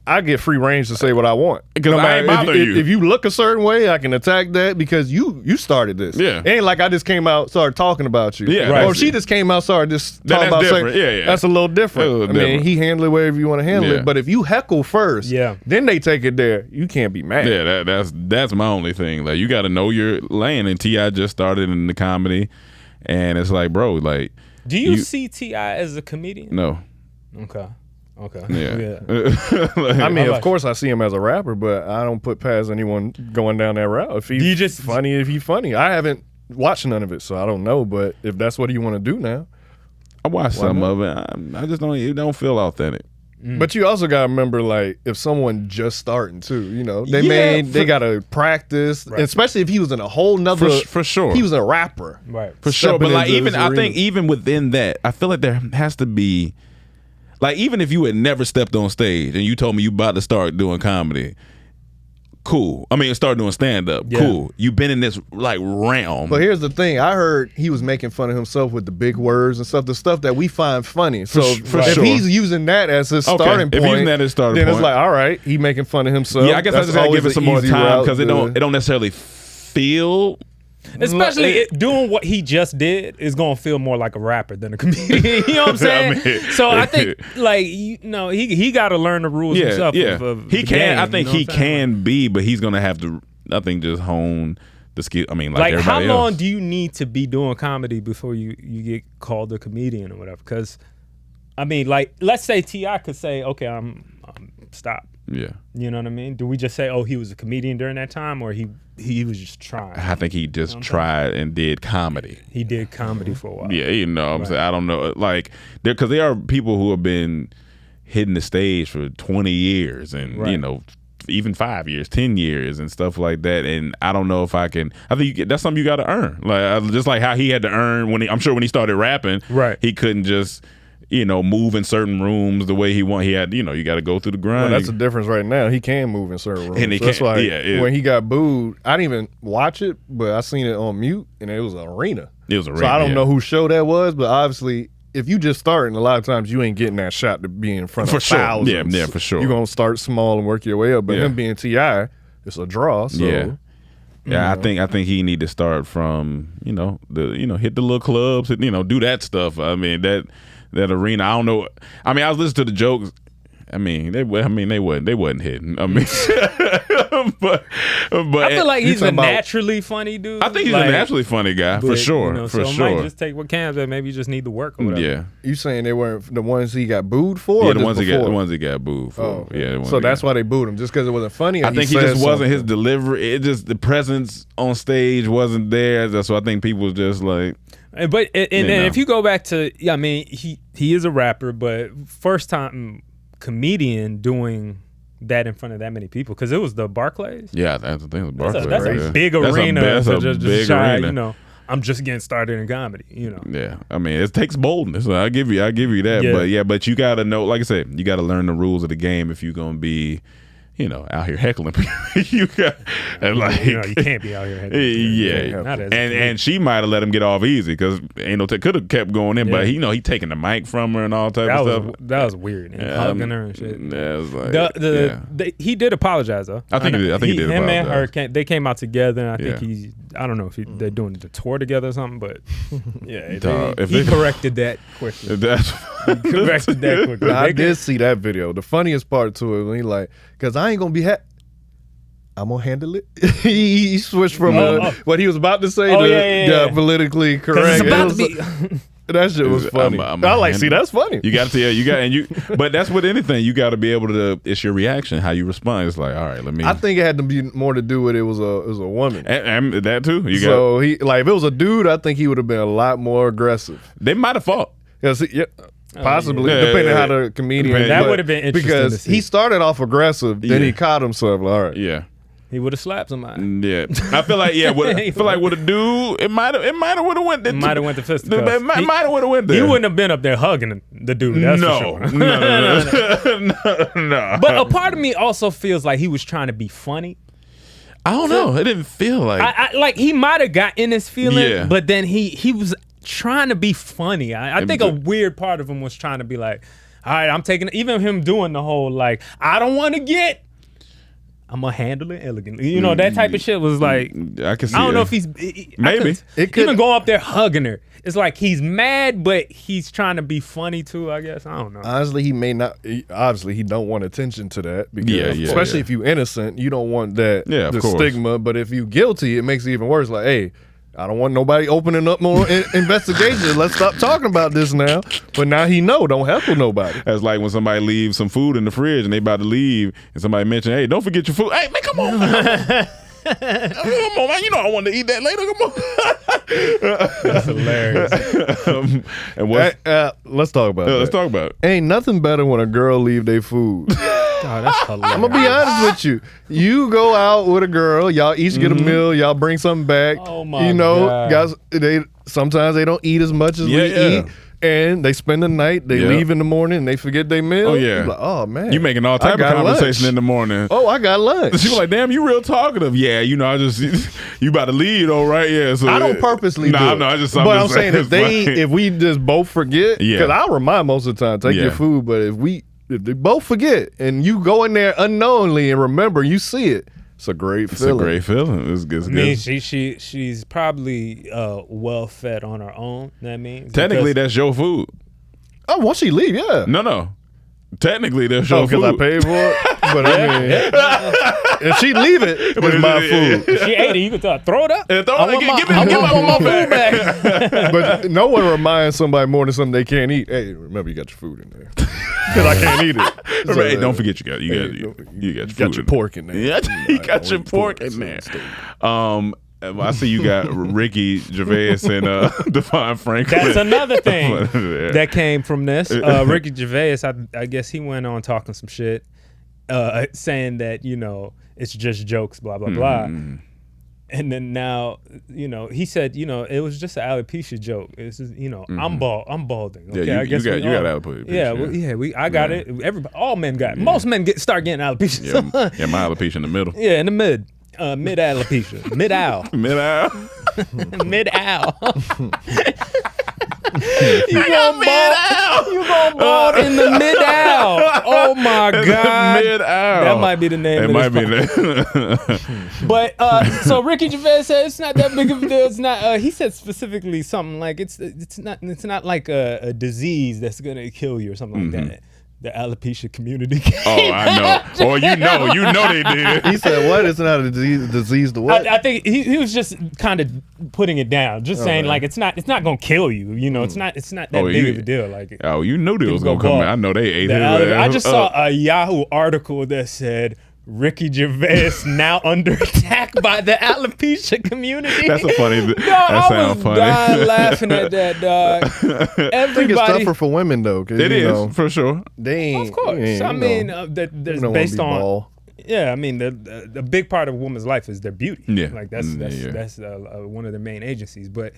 I get free range to say what I want. Because I ain't bother you. If you look a certain way, I can attack that because you started this. Yeah. It ain't like I just came out, started talking about you. Yeah, Right. Or if she just came out, started just talking about different. saying, Yeah. that's a little different. I mean, he handle it wherever you want to handle Yeah. it. But if you heckle first, then they take it there, you can't be mad. Yeah, that's my only thing. Like, you got to know your lane. And T.I. just started in the comedy, and it's like, bro, like, do you see T.I. as a comedian? No. Okay. Yeah. I mean, of course, I see him as a rapper, but I don't put past anyone going down that route. If he's funny, I haven't watched none of it, so I don't know. But if that's what you want to do now, I watched some of it. I just don't. It don't feel authentic. But you also gotta remember, like, if someone just starting too, they gotta practice, especially if he was in a whole nother. For sure, he was a rapper, right? For sure, but like, I think even within that, I feel like there has to be. Like, even if you had never stepped on stage and you told me you about to start doing comedy, cool. I mean, start doing stand-up, cool. You've been in this, like, realm. But here's the thing. I heard he was making fun of himself with the big words and stuff, the stuff that we find funny. So if he's using that as his starting point, if using that as starting then point, it's like, all right, he making fun of himself. Yeah, I guess I just gotta give it some more time because it don't necessarily feel... Especially doing what he just did is gonna feel more like a rapper than a comedian. You know what I'm saying? I think, like, he got to learn the rules himself. Of he can. game, I think he can be, but he's gonna have to. I think just hone the skill. I mean, like how everybody long else. do you need to be doing comedy before you get called a comedian or whatever? Because, I mean, like, let's say T.I. could say, okay, I'm stop. Yeah. You know what I mean? Do we just say, oh, he was a comedian during that time, or he was just trying? I think he just tried and did comedy. He did comedy for a while. Yeah, I'm saying, I don't know, like, because there are people who have been hitting the stage for 20 years and even 5 years, 10 years and stuff like that. And I don't know if I can. I think that's something you got to earn. Like, just like how he had to earn I'm sure when he started rapping, he couldn't just move in certain rooms the way he want. He had, you got to go through the grind. Well, that's the difference right now. He can move in certain rooms. And he that's can, like when he got booed, I didn't even watch it, but I seen it on mute, and it was an arena. It was an arena. So I don't know whose show that was, but obviously, if you just starting, a lot of times you ain't getting that shot to be in front of thousands. Yeah, for sure. You're going to start small and work your way up. But him being T.I., it's a draw. So. Yeah, I think he need to start from hit the little clubs, do that stuff. I mean that arena. I don't know. I mean, I was listening to the jokes. I mean, they wasn't hitting. I mean, but I feel like he's a naturally funny dude. I think he's a naturally funny guy for sure. So it might just take what can, but maybe you just need to work or whatever. Yeah. You saying they weren't the ones he got booed for? Yeah, or the ones he got booed for. Oh, yeah. So that's why they booed him, just because it wasn't funny. I think he just wasn't his delivery. It just the presence on stage wasn't there. So I think people was just like. But if you go back to, I mean, he is a rapper, but first time comedian doing that in front of that many people, because it was the Barclays. Yeah, that's the thing. Barclays. That's a big arena. That's a big arena. I'm just getting started in comedy. Yeah, I mean, it takes boldness. I give you that. But you got to know, like I said, you got to learn the rules of the game if you're gonna be, out here heckling people. You can't be out here heckling. Yeah, and she might have let him get off easy because could have kept going in, but he taking the mic from her and all type of stuff. That was weird. And hugging her and shit. Yeah, it was like he did apologize though. I think he did. Him apologize. and her they came out together. And I think I don't know if they're doing the tour together or something, but he corrected that quickly. I did see that video. The funniest part to it when he like, because I ain't gonna be I'm gonna handle it. He switched from what he was about to say to politically correct. It's about to be. That shit was funny. See, that's funny. You got to but that's with anything. You got to be able to. It's your reaction, how you respond. It's like, all right, let me. I think it had to be more to do with it was a woman, and that too. He if it was a dude, I think he would have been a lot more aggressive. They might have fought. Possibly, depending on how the comedian. That would have been interesting because to see. he started off aggressive, then he caught himself. All right, yeah. He would have slapped somebody. Yeah, I feel like with a dude, it might have would have went. Might have went to fisticuffs. It might have would have went there. He wouldn't have been up there hugging the dude. That's for sure. No. But a part of me also feels like he was trying to be funny. I don't know. It didn't feel like. I like he might have got in his feeling, but then he was trying to be funny. I think a weird part of him was trying to be like, all right, I'm taking even him doing the whole like, I don't want to get. I'm gonna handle it elegantly. That type of shit was like. I can see. I don't know if he's maybe it could even go up there hugging her. It's like he's mad, but he's trying to be funny too. I guess I don't know. Honestly, he may not. Obviously, he don't want attention to that because, especially if you innocent, you don't want that the stigma. But if you guilty, it makes it even worse. Like, hey, I don't want nobody opening up more investigations. Let's stop talking about this now. But now he don't heckle nobody. That's like when somebody leaves some food in the fridge and they about to leave and somebody mention, hey, don't forget your food. Hey, man, come on. Come on, man. I want to eat that later. Come on. That's hilarious. Let's talk about Let's talk about it. Ain't nothing better when a girl leave their food. Oh, that's hilarious. I'm gonna be honest with you. You go out with a girl, y'all each get a meal, y'all bring something back. Oh my God. Guys, sometimes they don't eat as much as we eat. And they spend the night, they leave in the morning, and they forget their meal. Oh, yeah. Like, oh, man. You making all type of conversation in the morning. Oh, I got lunch. She was like, damn, you real talkative. Yeah, I just, you about to leave, all right? Yeah. So I don't purposely do it. No, I just But I'm saying if we just both forget, because I'll remind most of the time, take your food, but if they both forget, and you go in there unknowingly and remember, you see it, it's a great feeling. It's a great feeling. It's good. I mean, she's probably well fed on her own. That means technically that's your food. Oh, once she leave, yeah. No. Technically, that's your food. Because I paid for it. But I mean, if she leave it, it's my food. If she ate it, you could throw it up. Give my food back. But no one reminds somebody more than something they can't eat. Hey, remember you got your food in there. Because I can't eat it. So, hey, don't forget you got your food. Your pork in there. Yeah, you got your pork in there. I see you got Ricky Gervais and Devon Franklin. That's another thing that came from this. Ricky Gervais, I guess he went on talking some shit, saying that it's just jokes, blah blah blah. And then now, he said, it was just an alopecia joke. It's just, I'm balding. Okay, yeah, I guess you got alopecia. Yeah, I got it. Everybody, all men got it. Most men start getting alopecia. Yeah, my alopecia in the middle. Yeah, in the mid alopecia, mid owl, mid owl. You gonna bald in the mid owl? Oh my God! Mid owl. That might be the name. It might be that. But so Ricky Gervais said it's not that big of a deal. It's not. He said specifically something like it's not like a disease that's gonna kill you or something like that. The alopecia community. Oh, I know. Or you know they did. He said, "What? It's not a disease to what?" I think he was just kind of putting it down, just saying like it's not gonna kill you. It's not that big of a deal. Like you knew they was gonna come. I know they ate it. I just saw a Yahoo article that said Ricky Gervais now under attack by the alopecia community. That's a funny. That sounds funny. I was dying laughing at that, dog. I think it's tougher for women though. It is for sure. They ain't. Of course. I mean, that's based on. Yeah, I mean the big part of a woman's life is their beauty. Yeah. Like that's one of their main agencies. But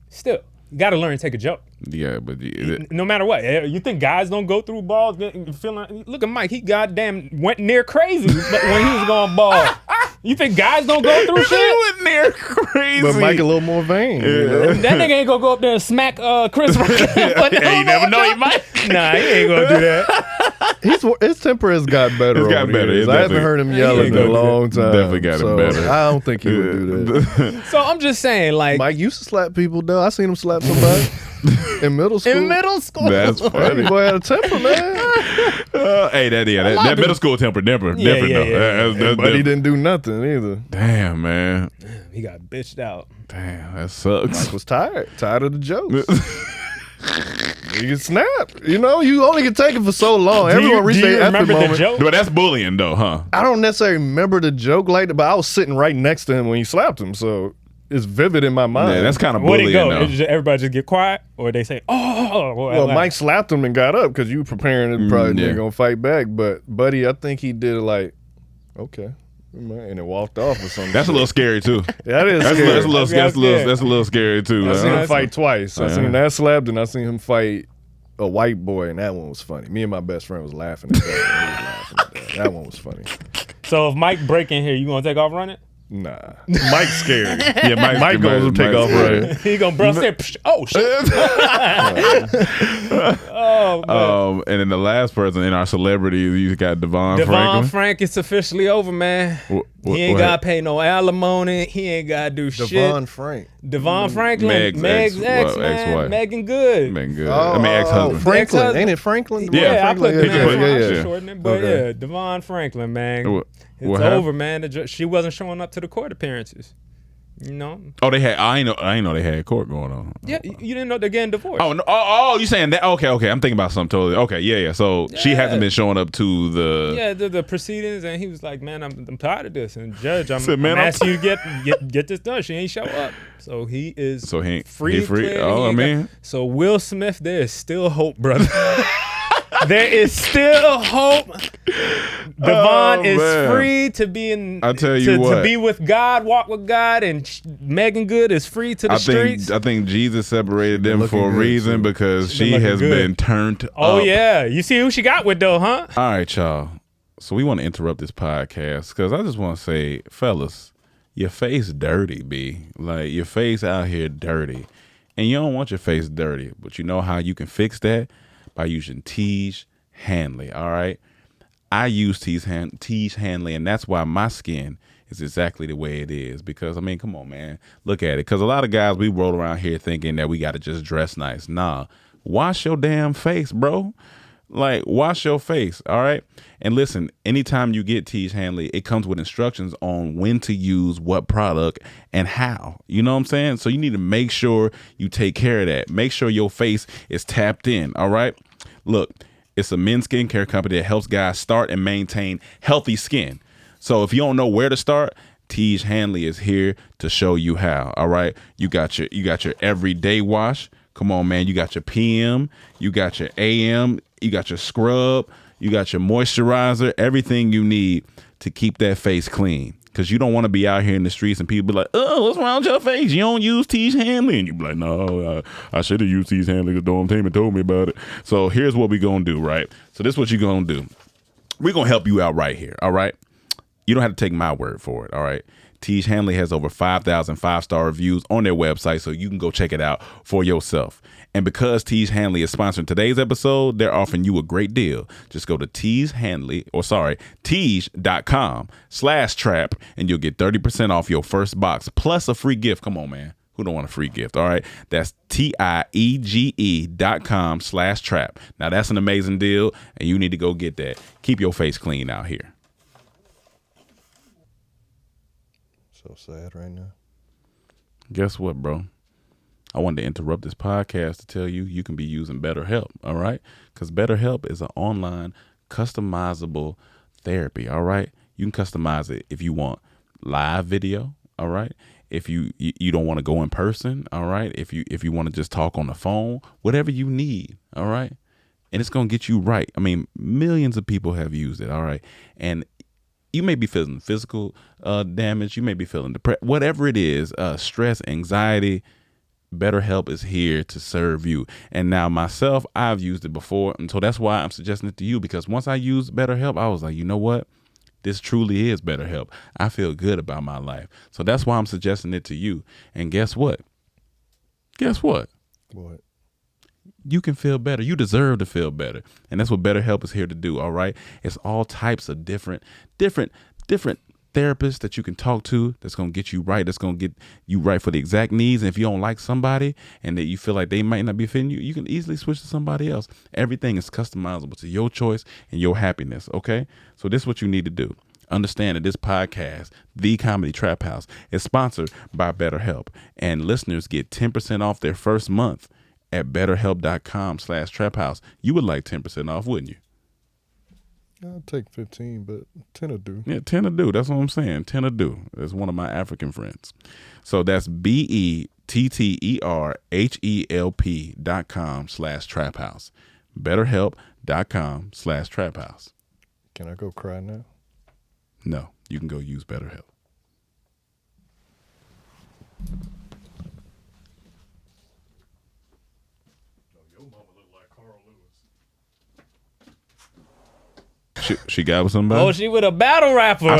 still, you got to learn to take a joke. Yeah, but No matter what, you think guys don't go through balls? Feeling? Look at Mike. He goddamn went near crazy when he was going ball. You think guys don't go through shit? He went near crazy. But Mike a little more vain. You know? That nigga ain't gonna go up there and smack Chris Rock. You never know, he might. Nah, he ain't gonna do that. His temper has got better. It's got over better. the years. It's I haven't heard him yelling in a long time. Definitely got it better. I don't think he would do that. So I'm just saying, like, Mike used to slap people, though. I seen him slap somebody in middle school. in middle school. That's funny. That boy had a temper, man. Hey, that middle school temper different though. But he didn't do nothing either. Damn, man. He got bitched out. Damn, that sucks. Mike was tired of the jokes. You can snap. You know, you only can take it for so long. Everyone reached their effort remember the moment. joke? But that's bullying though, huh? I don't necessarily remember the joke like that, but I was sitting right next to him when he slapped him, so it's vivid in my mind. Yeah, that's kind of Where'd bullying he go? though. Everybody just get quiet, or they say, "Oh." Well, Mike slapped him and got up because you preparing to probably yeah. gonna fight back. But Buddy, I think he did like, okay, and it walked off or something. That's a little scary too. That is That's scary. a little scary too. I seen man. him fight twice. I seen that slapped, and I seen him fight a white boy, and that one was funny. Me and my best friend was laughing at that. He was laughing at that. That one was funny. So if Mike break in here, you gonna take off running? Nah, Mike's scared. Yeah, Mike goes to take off running. He gonna bust there. Oh shit! Oh man. And then the last person in our celebrities, you got Devon Devon Franklin. Frank is officially over, man. He ain't gotta pay no alimony. He ain't gotta do shit. Devon Frank. Devon Franklin, Meg's ex, man, ex-wife. Megan Good. Man, good. I mean, ex-husband. Franklin. Ex-husband. Ain't it Franklin? Yeah, I put the Franklin. name Yeah, on yeah. to shorten it, but Okay. yeah, Devon Franklin, man. What It's happened? over, man. She wasn't showing up to the court appearances. You know? Oh, they had. I ain't know they had court going on. Yeah, you didn't know they're getting divorced. Oh, no, oh, you saying that? Okay. I'm thinking about something totally. Okay, yeah. So she Yeah. hasn't been showing up to the. Yeah, the proceedings, and he was like, "Man, I'm tired of this." And judge, I'm, Said, "Man, I'm I'm asking you to get this done. She ain't show up, so he is So he free. he free. clear, Oh, he I ain't got- mean, so Will Smith, there is still hope, brother. There is still hope. Devon is man. free to be in. I tell you to what. be with God, walk with God, and Megan Good is free to the streets. I think Jesus separated them looking for a good, reason too. because She been she looking has good. been turned Oh up. yeah, you see who she got with though, huh? All right, y'all. So we want to interrupt this podcast because I just want to say, fellas, your face dirty, B. Like your face out here dirty, and you don't want your face dirty. But you know how you can fix that by using Tiege Hanley. All right, I use Tiege Hanley, and that's why my skin is exactly the way it is. Because I mean, come on, man, look at it. Because a lot of guys, we roll around here thinking that we got to just dress nice. Nah, wash your damn face, bro. Like, wash your face, all right? And listen, anytime you get Tiege Hanley, it comes with instructions on when to use what product and how. You know what I'm saying? So you need to make sure you take care of that. Make sure your face is tapped in, all right? Look, it's a men's skincare company that helps guys start and maintain healthy skin. So if you don't know where to start, Tiege Hanley is here to show you how, all right? You got your everyday wash. Come on, man. You got your PM, you got your AM, you got your scrub, you got your moisturizer, everything you need to keep that face clean. Because you don't want to be out here in the streets and people be like, oh, what's wrong with your face? You don't use Tiege Hanley. And you be like, no, I should have used Tiege Hanley because Dormtainment told me about it. So here's what we going to do, right? So this is what you're going to do. We're going to help you out right here, all right? You don't have to take my word for it, all right? Tiege Hanley has over 5,000 five-star reviews on their website, so you can go check it out for yourself. And because Tiege Hanley is sponsoring today's episode, they're offering you a great deal. Just go to Tiege.com/trap, and you'll get 30% off your first box, plus a free gift. Come on, man. Who don't want a free gift? All right. That's TIEGE.com/trap. Now, that's an amazing deal, and you need to go get that. Keep your face clean out here. So sad right now. Guess what, bro? I wanted to interrupt this podcast to tell you can be using BetterHelp, all right? Because BetterHelp is an online customizable therapy, all right? You can customize it if you want live video, all right? If you don't want to go in person, all right? If you want to just talk on the phone, whatever you need, all right? And it's going to get you right. I mean, millions of people have used it, all right? And you may be feeling physical damage, you may be feeling depressed, whatever it is, stress, anxiety. BetterHelp is here to serve you. And now myself, I've used it before, and so that's why I'm suggesting it to you, because once I used BetterHelp, I was like, you know what? This truly is BetterHelp. I feel good about my life. So that's why I'm suggesting it to you. And guess what? What? You can feel better. You deserve to feel better. And that's what BetterHelp is here to do, all right? It's all types of different therapists that you can talk to that's going to get you right, that's going to get you right for the exact needs. And if you don't like somebody and that you feel like they might not be fitting you, you can easily switch to somebody else. Everything is customizable to your choice and your happiness, okay? So this is what you need to do. Understand that this podcast, The Comedy Trap House, is sponsored by BetterHelp, and listeners get 10% off their first month at betterhelp.com/traphouse. You would like 10% off, wouldn't you? I'll take 15, but 10 will do. Yeah, 10 will do. That's what I'm saying. 10 will do. It's one of my African friends. So that's BetterHelp.com/traphouse. BetterHelp.com/traphouse. Can I go cry now? No, you can go use BetterHelp. She got with somebody? Oh, she with a battle rapper. A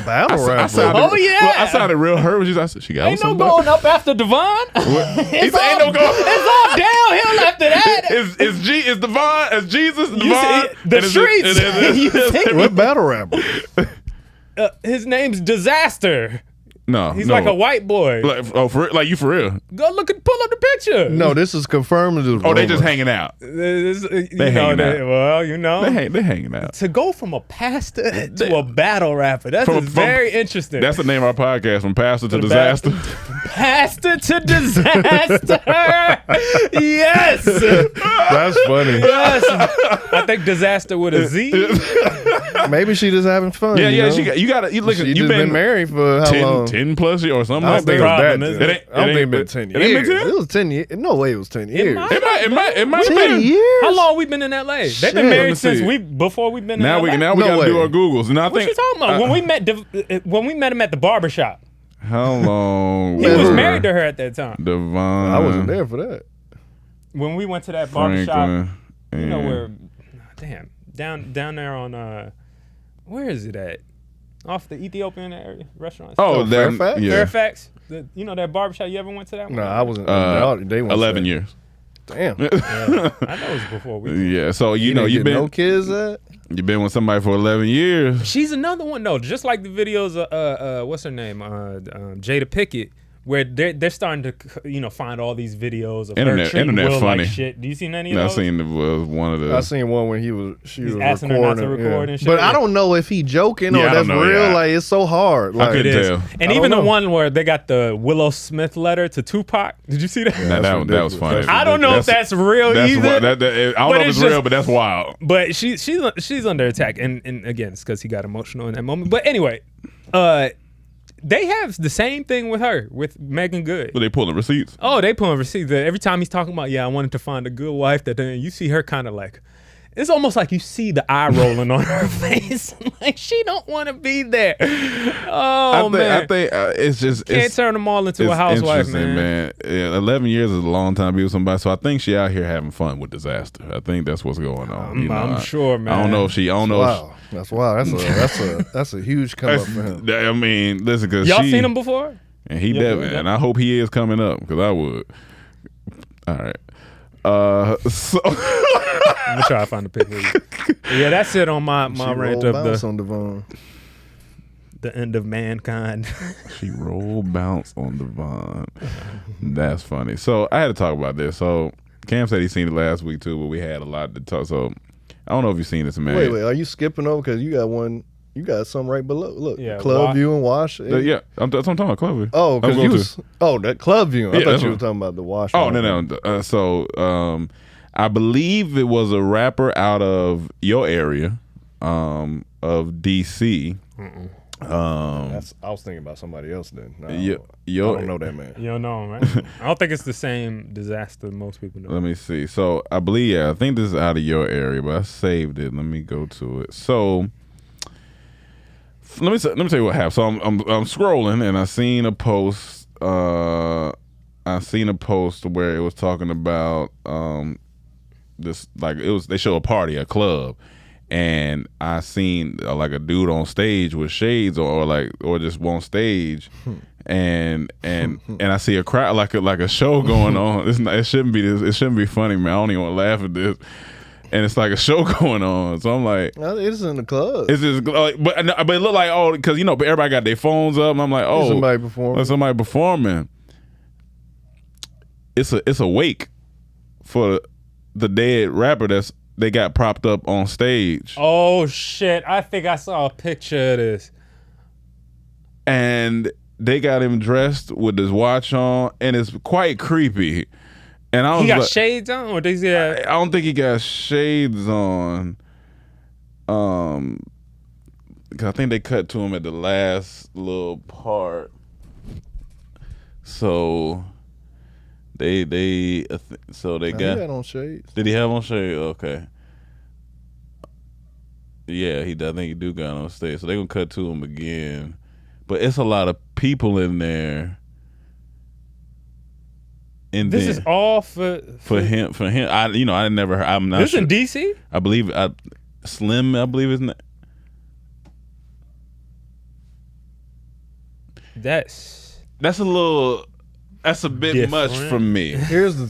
battle rapper. Oh, yeah. Well, I sounded real hurt when I said she got Ain't with no somebody. going up after Devon. Ain't no going. It's all downhill after that. Is Devon, is Jesus Devon? The streets. You see? What battle rapper? His name's Disaster. No, He's no. like a white boy. Like you for real? Go look and pull up the picture. No, this is confirmed. Oh, they just hanging out. They hanging out. Well, you know. They hanging out. To go from a pastor to a battle rapper, that's very interesting. That's the name of our podcast, From Pastor to Disaster. Pastor to Disaster. Yes. That's funny. Yes. I think Disaster with a Z. Maybe she just having fun. Yeah, you know? you got to look. She You've just been married for how long? 10 plus years or something I like don't think that. it was Problem that. is- I don't think it's been 10 It ain't years. been 10? It was 10 years. No way it was 10 years. might- It might have 10 been. years? How long we been in LA? They've Shit. been Let me married since see. before we've been Now in we LA. got No to do way. our Googles. And I What think you talking about? When we met him at the barbershop, how long? he was Who? married to her at that time. Devon. I wasn't there for that. When we went to that barbershop, Franklin. you know and- where? Damn, down there on where is it at? Off the Ethiopian area restaurant. Oh, Fairfax? Yeah. Fairfax. You know that barbershop? You ever went to that one? No, I wasn't. They went 11 to years. that. Damn. Yeah, I know it was before we. Yeah. So you know didn't you've get been no kids at? you've been with somebody for 11 years. She's another one though, just like the videos of what's her name, Jada Pickett, where they're starting to find all these videos of her treating Internet Will funny. like shit. Do you seen any of I those? seen one of the. I seen one when she was asking her not to recording. record and shit. But I don't know if he joking Yeah, or I that's don't know, real. yeah. Like it's so hard. I Like couldn't It is. tell. And I even the don't know. one where they got the Willow Smith letter to Tupac. Did you see that? that was funny. I don't know if that's real That's either. I don't know if it's just- real, but that's wild. But she's under attack, and again, it's because he got emotional in that moment. But anyway, they have the same thing with her, with Megan Good. But they pulling receipts. Oh, they pulling receipts. Every time he's talking about, I wanted to find a good wife. That then you see her kind of like, it's almost like you see the eye rolling on her face, like she don't want to be there. Oh man, I think it's just can't turn them all into a it's housewife, interesting, man. Yeah, 11 years is a long time to be with somebody. So I think she out here having fun with Disaster. I think that's what's going on. I'm sure, man. I don't know if she. I don't know. Wow. That's wild. That's a huge come up for him. I mean, listen, because Y'all seen him before? And he Yeah, definitely, yeah. and I hope he is coming up because I would. All right. So I'm gonna try to find a picture. Yeah, that's it on my She rant rolled of bounce on Devon. the end of mankind. she roll bounce on Devon. That's funny. So I had to talk about this. So Cam said he seen it last week too, but we had a lot to talk. So I don't know if you've seen this, man. Wait, are you skipping over? Because you got one. You got some right below. Look, Yeah, Club View and Wash. Yeah, that's what I'm talking about. Clever. Oh, I'm because going you to. was that Club View. I Yeah, thought that's you were what- talking about the Wash. Oh no. So I believe it was a rapper out of your area, of DC. I was thinking about somebody else then. No, I Yo, don't know that man. You don't know, man. I don't think it's the same disaster most people know. Let me see. So I believe, I think this is out of your area, but I saved it. Let me go to it. So let me tell you what happened. So I'm scrolling and I seen a post. Where it was talking about this, like they show a party, a club, and I seen like a dude on stage with shades or just on stage. And I see a crowd like a show going on. It shouldn't be this. It shouldn't be funny, man. I don't even want to laugh at this. And it's like a show going on. So I'm like, it's in the club. It's just like, but it looked like because everybody got their phones up. And I'm like, somebody performing. Somebody performing. It's a wake for the dead rapper they got propped up on stage. Oh shit! I think I saw a picture of this. And they got him dressed with his watch on, and it's quite creepy. And I was he got like, shades on, or does he have? I don't think he got shades on. 'Cause I think they cut to him at the last little part. So they got. He had on shades. Did he have on shades? Okay. Yeah, I think he do got on stage. So they gonna cut to him again. But it's a lot of people in there. And This is all for him. I never heard. I'm not this sure. in DC? I believe Slim. I believe his name. That's That's a bit much for me. Here's the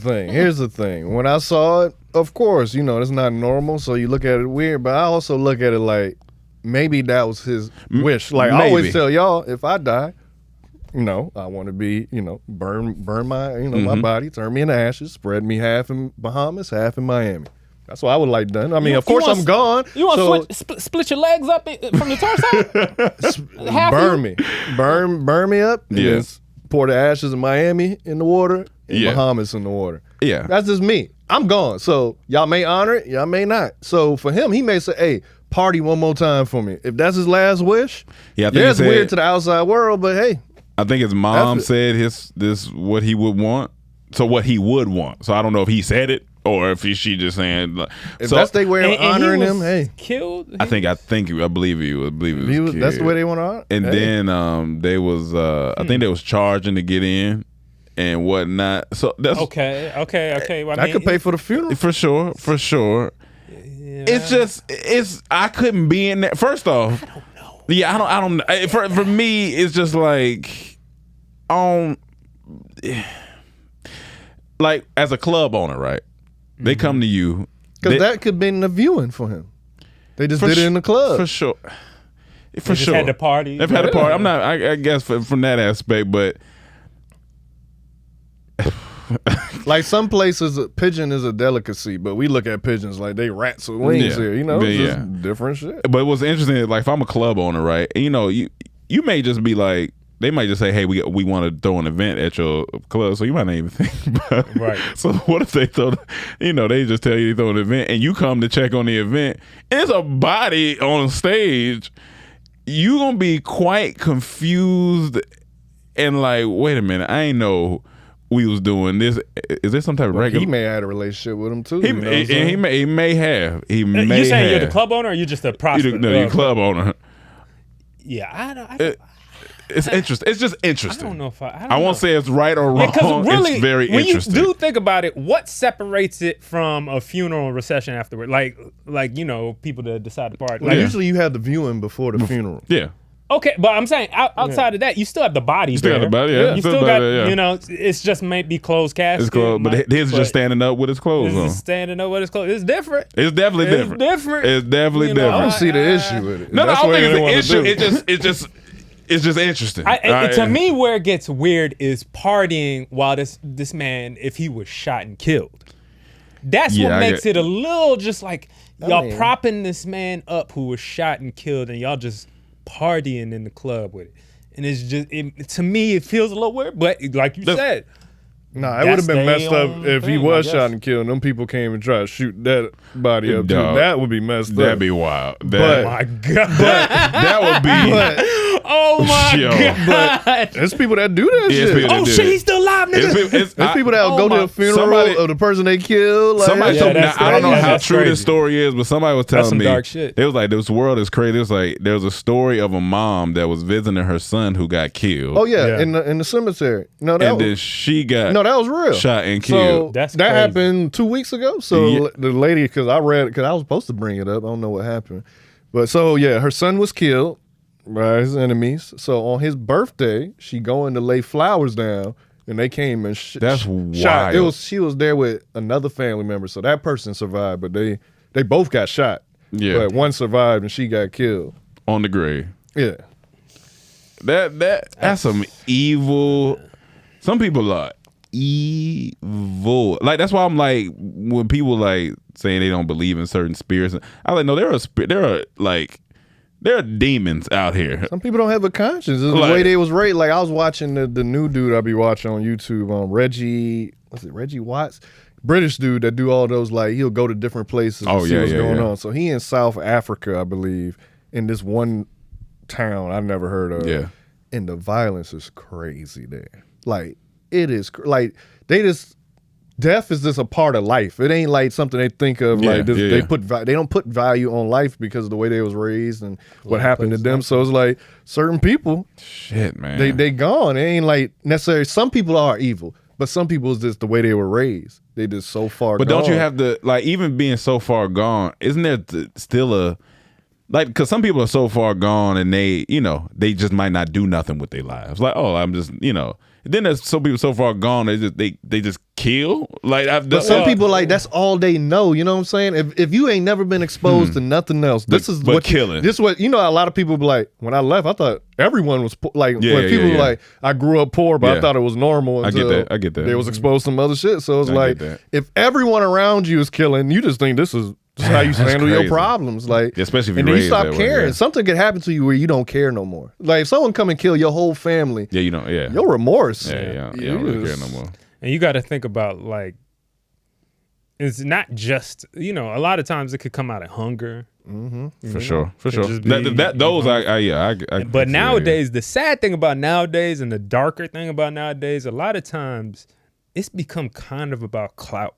thing. When I saw it, of course, it's not normal, so you look at it weird. But I also look at it like maybe that was his wish. Like I always tell y'all, if I die, I want to be, burn my, my body, turn me into ashes, spread me half in Bahamas, half in Miami. That's what I would like done. I mean, of course I'm gone. You want to split your legs up from the torso? Burn me. Burn me up. And then pour the ashes in Miami in the water, and Bahamas in the water. Yeah. That's just me. I'm gone. So y'all may honor it, y'all may not. So for him, he may say, hey, party one more time for me. If that's his last wish, it's weird to the outside world, but hey. I think his mom said this what he would want. So what he would want. So I don't know if he said it or if she just saying. If that's their way of honoring him, hey. Killed? I believe he was killed. That's the way they want to honor. And then they was I think they was charging to get in and whatnot. So that's okay. Well, I could pay for the funeral. For sure. Yeah. It's I couldn't be in that. First off, I don't know. Yeah, I don't. For me, it's just like, like as a club owner, right? They come to you because that could be the viewing for him. They just did it in the club for sure. For sure, had the party. They've had a party. I'm not. I guess from that aspect, but. Like some places, a pigeon is a delicacy, but we look at pigeons like they rats with wings here. It's just different shit. But what's interesting is like if I'm a club owner, right? And, you may just be like, they might just say, hey, we want to throw an event at your club, so you might not even think about it. Right. So what if they throw, they just tell you to throw an event, and you come to check on the event, and it's a body on stage. You gonna be quite confused and like, wait a minute, I ain't know we was doing this. Is there some type of regular? He may have had a relationship with him too. He may have. He may you saying have. you're the club owner, or you just a prospect? No, you're club owner. Yeah, I don't. It's interesting. It's just interesting. I don't know if I won't say it's right or wrong. Because really, it's very when interesting. you do think about it, what separates it from a funeral recession afterward? Like people that decide to party. Like, usually you have the viewing before the funeral. Yeah. Okay, but I'm saying outside of that, you still have the body. You still have the body, yeah. You still got, it's just maybe closed casket. It's closed, but his is just standing up with his clothes on. Standing up with his clothes. It's different. It's definitely different. It's definitely different. I don't see the issue with it. No, I don't think it's an issue. It's just interesting. To me, where it gets weird is partying while this man, if he was shot and killed. That's what makes it a little just like y'all propping this man up who was shot and killed, and y'all just partying in the club with it. And it's just, to me, it feels a little weird, but like you said. Nah, it would have been messed up if he was shot and killed and them people came and tried to shoot that body up too. That would be messed up. That'd be wild. Oh my God. That would be. Oh my Yo. god. There's people that do that Yeah, it's shit. people that Oh do shit, it. he's still alive, nigga. There's There's people that will go to my- the funeral somebody- of the person they killed. Like, Somebody Yeah, told me, that's now, I don't know crazy. how That's true crazy. this story is, but somebody was That's telling some me. dark shit. It was like, this world is crazy. It was like, there was a story of a mom that was visiting her son who got killed. oh yeah, Yeah. in the cemetery. No, that and then was, she got that was real. shot and So killed. That's that crazy. happened 2 weeks ago. So Yeah. the lady, because I was supposed to bring it up. I don't know what happened, but so yeah, her son was killed by his enemies. So on his birthday, she going to lay flowers down, and they came and That's shot. wild. She was there with another family member, so that person survived, but they both got shot. Yeah. but one survived and she got killed. On the grave. Yeah, That's some evil. Some people are evil. Like, that's why I'm like, when people like saying they don't believe in certain spirits, I like, no, there are demons out here. some people don't have a conscience. It's the Like- way they was raised. Like I was watching the new dude I be watching on YouTube, Reggie Watts, British dude that do all those, like he'll go to different places Oh, and see yeah, what's yeah, going yeah. on. So he in South Africa, I believe, in this one town I've never heard of. Yeah. And the violence is crazy there. Like it is like they just death is just a part of life. It ain't like something they think of Yeah, like this, yeah, they don't put value on life because of the way they was raised and what happened to them. So it's like certain people Shit, man. they gone. It ain't like necessarily some people are evil, but some people is just the way they were raised. They just so far But gone. don't you have to, like, even being so far gone, isn't there still a, like, because some people are so far gone and they, they just might not do nothing with their lives. Like, oh, I'm just, Then there's some people so far gone they just kill. Like, But some people like that's all they know. You know what I'm saying? If you ain't never been exposed to nothing else, this is but what killing. This is what a lot of people be like. When I left, I thought everyone was like. Yeah, when yeah, people yeah, were yeah. like, I grew up poor, but Yeah. I thought it was normal. I get until that. I get that. They was exposed to some other shit. So it's I like get that. if everyone around you is killing, you just think this is just how you That's handle your crazy. problems. Like, Yeah, especially if and you're then you raised stop that way, caring. yeah. Something could happen to you where you don't care no more. Like if someone come and kill your whole family, Yeah, yeah. your remorse. Yeah, you don't really care no more. And you got to think about, like, it's not just, a lot of times it could come out of hunger. For sure. Could just be, Those, I But nowadays, the sad thing about nowadays and the darker thing about nowadays, a lot of times it's become kind of about clout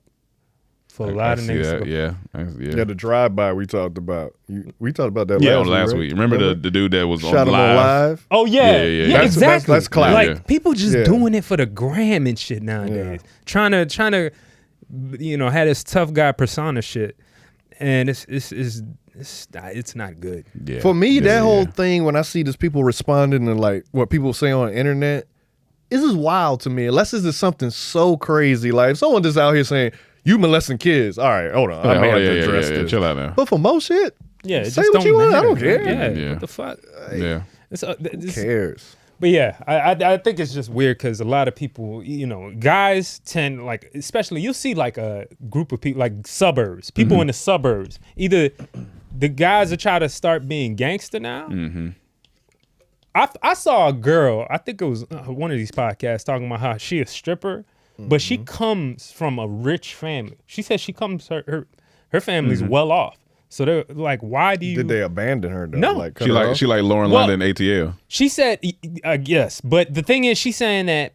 for a lot of niggas. Yeah, the drive-by we talked about. We talked about that Yeah, last week. week. Remember the dude that was Shot on him on live? Oh yeah, Yeah. That's- exactly. that's clout. Like Yeah. people just Yeah. doing it for the gram and shit nowadays. Trying to, have this tough guy persona shit, and it's not good. Yeah. For me, Yeah, that yeah. whole thing when I see these people responding to like what people say on the internet, this is wild to me. Unless this is something so crazy, like if someone just out here saying you molesting kids. All right, hold on, I may have to address this. Chill out now. But for most shit, Yeah, it say just what you want. I matter, don't care. man. Yeah, Yeah. what the fuck? Yeah. Who cares? But yeah, I think it's just weird because a lot of people, guys tend, like, especially you'll see like a group of people, like suburbs, people in the suburbs. Either the guys are trying to start being gangster now. I saw a girl, I think it was one of these podcasts talking about how she a stripper, but she comes from a rich family. She said she comes, her family's well off. So they're like, why do you? Did they abandon her though? No. Like, cut She her like off? she like Lauren Well- London ATL. She said, yes, but the thing is, she's saying that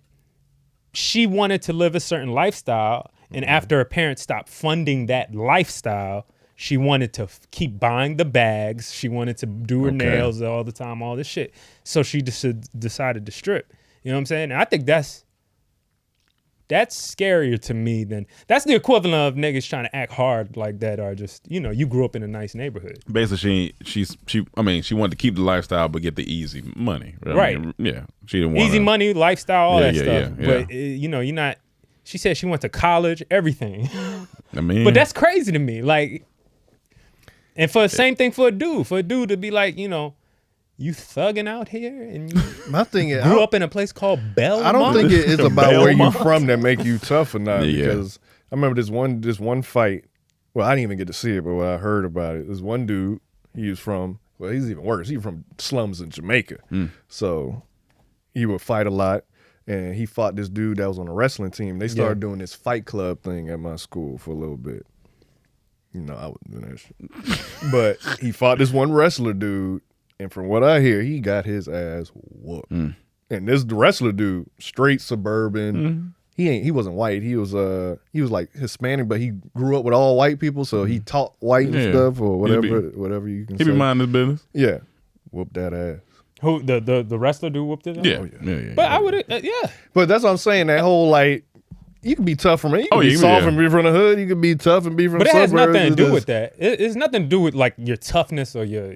she wanted to live a certain lifestyle, and after her parents stopped funding that lifestyle, she wanted to keep buying the bags. She wanted to do her nails all the time, all this shit. So she just decided to strip. You know what I'm saying? And I think that's scarier to me than that's the equivalent of niggas trying to act hard like that, or just you grew up in a nice neighborhood. Basically, she wanted to keep the lifestyle but get the easy money. Right. Yeah. She didn't want Easy money, lifestyle, all that Yeah, stuff. yeah, yeah. But you're not. She said she went to college, everything. I mean, But that's crazy to me. Like, and for the same thing for a dude to be like, you thugging out here and you My thing is, grew up in a place called Belmont. I don't think it is about where you Belmont. from that make you tough or not. Yeah. Because I remember this one fight. Well, I didn't even get to see it, but when I heard about it, this one dude, he was from, well, he's even worse. He's from slums in Jamaica. So he would fight a lot. And he fought this dude that was on a wrestling team. They started doing this fight club thing at my school for a little bit. I wasn't doing that shit. But he fought this one wrestler dude. And from what I hear, he got his ass whooped. And this wrestler dude, straight suburban. He wasn't white. He was like Hispanic, but he grew up with all white people, so he taught white and stuff or whatever you can say. He be minding his business. Yeah. Whoop that ass. Who the wrestler dude whooped it? Yeah. But I would But that's what I'm saying. That whole like, you can be tough from it. You can be soft and be from the hood. You can be tough and be from the suburbs. But it has nothing to do with that. It's nothing to do with like your toughness or your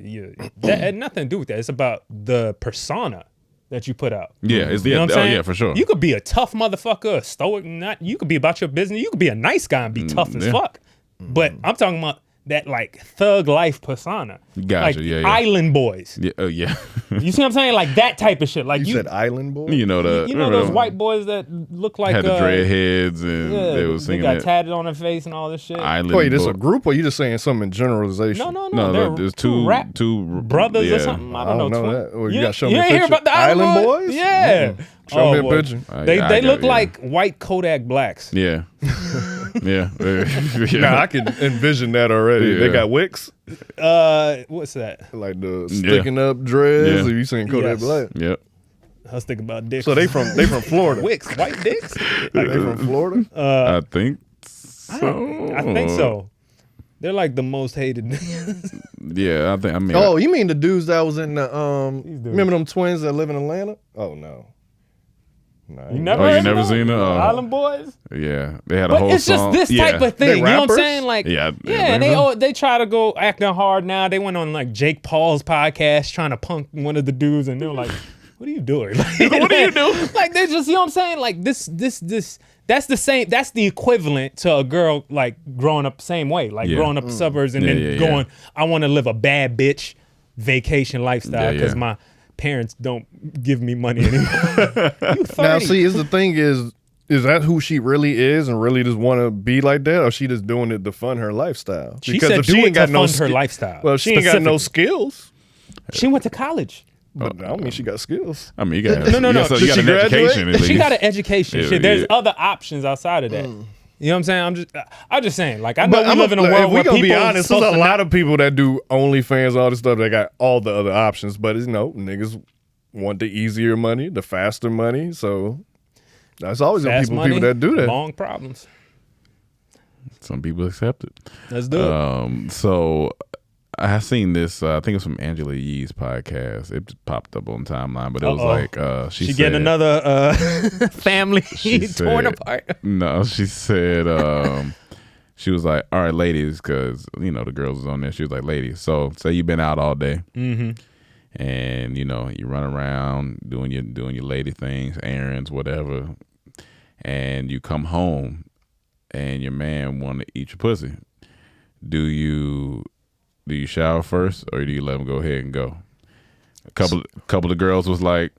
that had nothing to do with that. It's about the persona that you put out. Yeah, it's the you know what I'm saying? yeah, for sure. You could be a tough motherfucker, a stoic, you could be about your business. You could be a nice guy and be tough as fuck. But I'm talking about that like thug life persona. Gotcha, like Island Boys. Yeah, yeah. You see what I'm saying? Like that type of shit. Like you said Island Boys? You know those white boys that look like had the dreadheads and they was singing got tatted on their face and all this shit. Wait, this a group or you just saying something in generalization? No. There's two brothers or something. I don't know that. Well, you got to show me a picture. You hear about the Island Boys? Yeah. Show me a picture. They look like white Kodak blacks. Yeah. Yeah. Nah, I can envision that already. Yeah. They got wicks. What's that? Like the sticking up dreads. Yeah. Or you saying Kodak Black? Yep. I was thinking about dicks. So they from Florida. Wicks, white dicks. They from Florida. I think so. I think so. They're like the most hated. Yeah, I mean. Oh, you mean the dudes that was in the remember them twins that live in Atlanta? Oh no. No, you never seen the Island Boys? Yeah, they had a whole it's song. Just this type of thing. You know what I'm saying? Like, they try to go acting hard now. They went on like Jake Paul's podcast trying to punk one of the dudes, and they're like, "What are you doing? Like, what are you doing?" Like they just, you know what I'm saying? Like this. That's the same. That's the equivalent to a girl like growing up the same way, like growing up in the suburbs and then going, "I want to live a bad bitch vacation lifestyle because my parents don't give me money anymore." Now, see, the thing is that who she really is and really just want to be like that, or she just doing it to fund her lifestyle? She said if she ain't got no her lifestyle. Well, she ain't got no skills. She went to college. But I don't mean she got skills. I mean, you got no. So you got an education. At least. She got an education. Yeah, Shit, there's other options outside of that. You know what I'm saying? I'm just saying. Like I know we live in a world where people. If we gonna be honest, there's a lot of people that do OnlyFans, all this stuff. They got all the other options, but niggas want the easier money, the faster money. So that's always the people that do that. Long problems. Some people accept it. Let's do it. So I seen this. I think it's from Angela Yee's podcast. It just popped up on timeline, but it was like she said, getting another family torn apart. No, she said she was like, "All right, ladies," because the girls was on there. She was like, "Ladies, so say you've been out all day, and you run around doing your lady things, errands, whatever, and you come home, and your man want to eat your pussy. Do you shower first, or do you let him go ahead and go?" A couple of girls was like,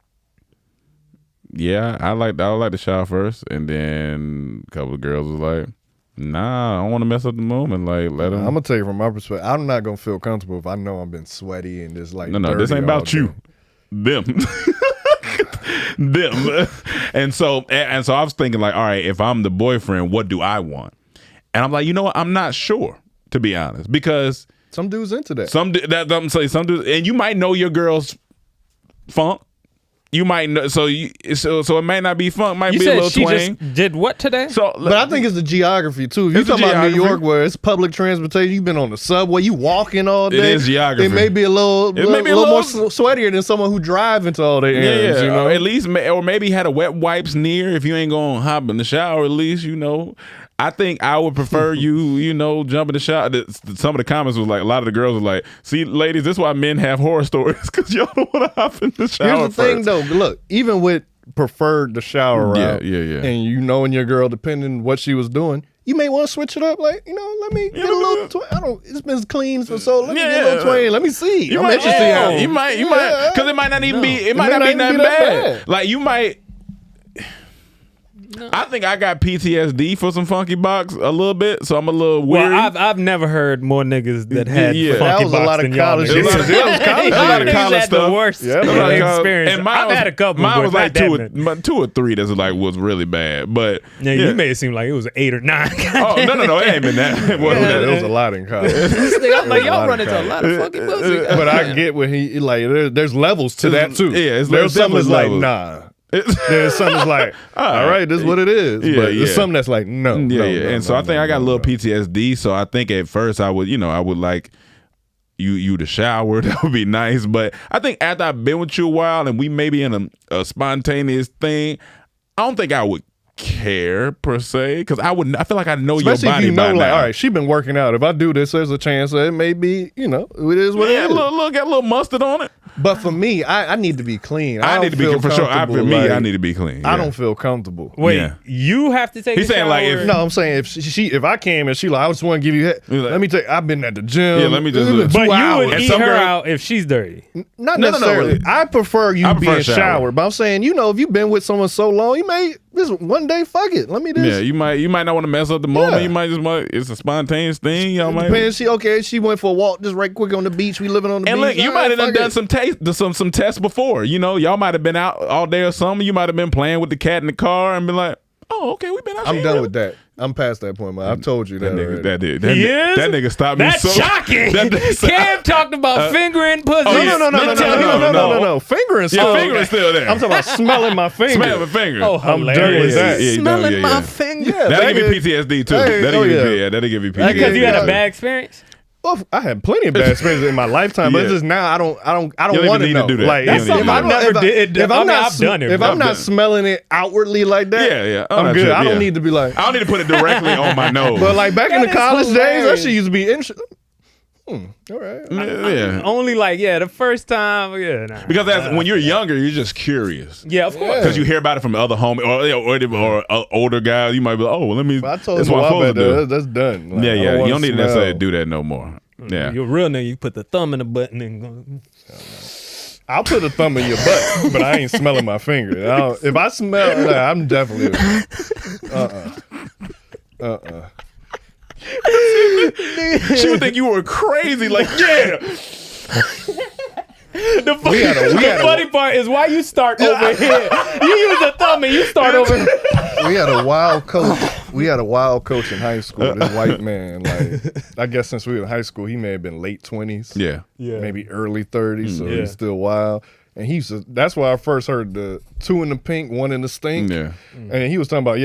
"Yeah, I like to shower first," and then a couple of girls was like, "Nah, I don't want to mess up the moment. Like, let him." I'm gonna tell you from my perspective, I'm not gonna feel comfortable if I know I've been sweaty and just like no, this ain't about you, them. Them. And so I was thinking like, all right, if I'm the boyfriend, what do I want? And I'm like, you know what? I'm not sure, to be honest, because some dudes into that. Some dudes, and you might know your girl's funk. You might know, so it might not be funk, might be a little twang. Just did what today? But I think it's the geography too. If you talking about New York, where it's public transportation, you've been on the subway, you walking all day. It is geography. It may be a little more sweatier than someone who drive into all their errands. Yeah. At least, or maybe had a wet wipes near. If you ain't gonna hop in the shower, at least I think I would prefer you jump in the shower. Some of the comments was like, a lot of the girls were like, "See, ladies, this is why men have horror stories, because y'all don't want to hop in the shower." Here's the thing, though. Look, even with preferred the shower route, and knowing your girl, depending what she was doing, you may want to switch it up. Like, let me get a little. It's been clean for so. Let me get a little twang. Let me see. I'm interested. You might, because it might not even be. It might not be that bad. Like you might. I think I got PTSD for some funky box a little bit, so I'm a little weird. Well, I've never heard more niggas that had Yeah. funky That was a box lot than of y'all college niggas. years. That was college A lot of Y'all niggas college had stuff. the worst Yeah, experience. And I've had a couple. Mine but was like not that many. 2 or 3 that's like was really bad, but Yeah, you made it seem like it was 8 or 9. Oh no, it ain't been that. It wasn't There that. was a lot in college. I'm like, y'all run into a college. lot of funky pussy. But I get what he like. There's levels to that too. Yeah, there's some that's like levels. nah. There's some that's like all right, this is what it is. Yeah, but there's yeah. some that's like no. Yeah, no, yeah. no, And so no, I think no, I got a no, little no. PTSD. So I think at first I would like you to shower. That would be nice. But I think after I've been with you a while and we may be in a spontaneous thing, I don't think I would care per se because I feel like I know Especially your body if you know, by like, now. all right, she been working out. If I do this, there's a chance that it may be, it is what Yeah, it is. got a little mustard on it. But for me, I need to be clean. I don't need to be feel for sure. comfortable, For me, I like, need to be clean. I yeah. don't feel comfortable. Wait, Yeah. you have to take He's a saying, shower? like, if- No, I'm saying if I came and she like, I just want to give you head. He's like- Let me tell you, I've been at the gym. Yeah, let me just- It's been But 2 But you hours. would And eat some her girl- out if she's dirty. Not No. necessarily. I prefer you I prefer being shower. showered. But I'm saying, if you've been with someone so long, you may this one day, fuck it. Let me just. Yeah, you might not want to mess up the moment. Yeah. You might it's a spontaneous thing. Y'all might. Depends. She went for a walk just right quick on the beach. We living on the And beach. look, you All might have right, done fuck some tests before. Y'all might have been out all day or something. You might have been playing with the cat in the car and been like, "Oh, okay, we've been out." I'm here." done with that. I'm past that point, man. I've told you that. That already. nigga, that nigga stopped me That's so. shocking. That- Cam talked about fingering pussy. Oh, yeah. No. Fingering still. Your finger is still there. I'm talking about smelling my finger. Smell my finger. Oh, I'm done hilarious. with that. Yeah, Smelling my yeah. finger. Yeah, That'll that give you is- PTSD too. Hey, That'll oh, give you, yeah. that'll give you PTSD. Because you had Yeah. a bad experience? Well, I had plenty of bad experiences in my lifetime, but Yeah. it's just now I don't don't want to even need to know. do that. Like, That's if something I I don't- never if I- did. If I I'm mean, not, I've done it, if but I'm I've not done it. smelling it outwardly like that, Yeah. Oh, I'm no, good. trip, I don't yeah. need to be like. I don't need to put it directly on my nose. But like back in That the is college days, hilarious. that shit used to be interesting. All right. yeah. Only the first time. Yeah, nah. Because when you're younger, you're just curious. Yeah, of course. Because you hear about it from other homies or older guys. You might be like, oh, well, let me. But I told that's you a what I'm while back supposed to do. that's done. Like, Yeah, I yeah. wanna You don't need to smell. necessarily do that no more. Yeah. You're a real nigga. You put the thumb in the button and go. I'll put a thumb in your butt, but I ain't smelling my finger. If I smell, I'm definitely. She would think you were crazy. Like, yeah. The had a- funny part is why you start over here. You use a thumb and you start over here. We had a wild coach. We had a wild coach in high school. This white man, like I guess since we were in high school, he may have been late 20s, Yeah. maybe early 30s. So Yeah. he's still wild. And that's why I first heard the 2 in the pink, 1 in the stink. Yeah. And he was talking about,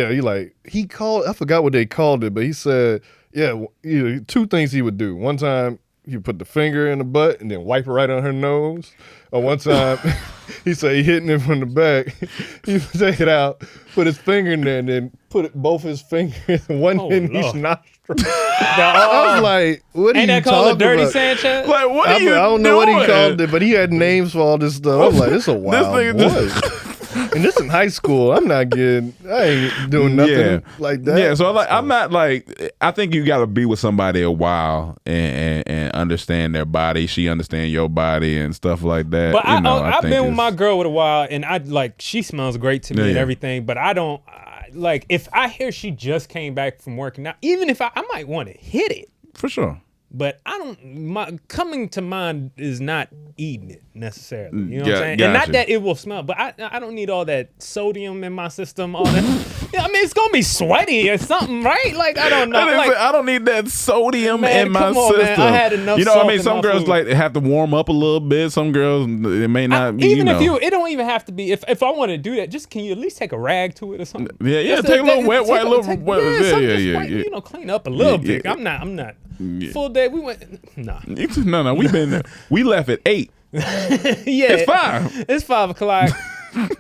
he called, I forgot what they called it, but he said, 2 things he would do. One time, he would put the finger in the butt and then wipe it right on her nose. Or one time, he said he hitting it from the back. He would take it out, put his finger in there, and then put both his fingers, one in each Lord. nostril. I was like, what are Ain't you that called a talking dirty about? Sanchez? Like, what I are you don't know what he doing? called it, but he had names for all this stuff. I was like, this a wild nigga boy. And this in high school. I ain't doing nothing like that. Yeah, so I'm not like, I think you got to be with somebody a while and understand their body. She understand your body and stuff like that. But I've think been with it's- my girl with a while, and she smells great to me and Yeah. everything. But I don't if I hear she just came back from working out, even if I might want to hit it. For sure. But I don't. Coming to mind is not eating it necessarily. You know what Yeah, I'm saying? And gotcha. not that it will smell, but I don't need all that sodium in my system. All that. I mean, it's gonna be sweaty or something, right? Like I don't know. I don't need that sodium Man, in my come on, man. system. I had enough You know what I salt mean? in Some my girls food. like have to warm up a little bit. Some girls it may not be. even you know. if it don't even have to be. If I want to do that, just can you at least take a rag to it or something? Yeah, Just take a little wet, take white, a- little take- wet. something just Yeah. white, you know, clean up a little Yeah, bit. yeah. I'm not full day. We went nah. No, we left at 8. Yeah, It's 5. It's 5 o'clock.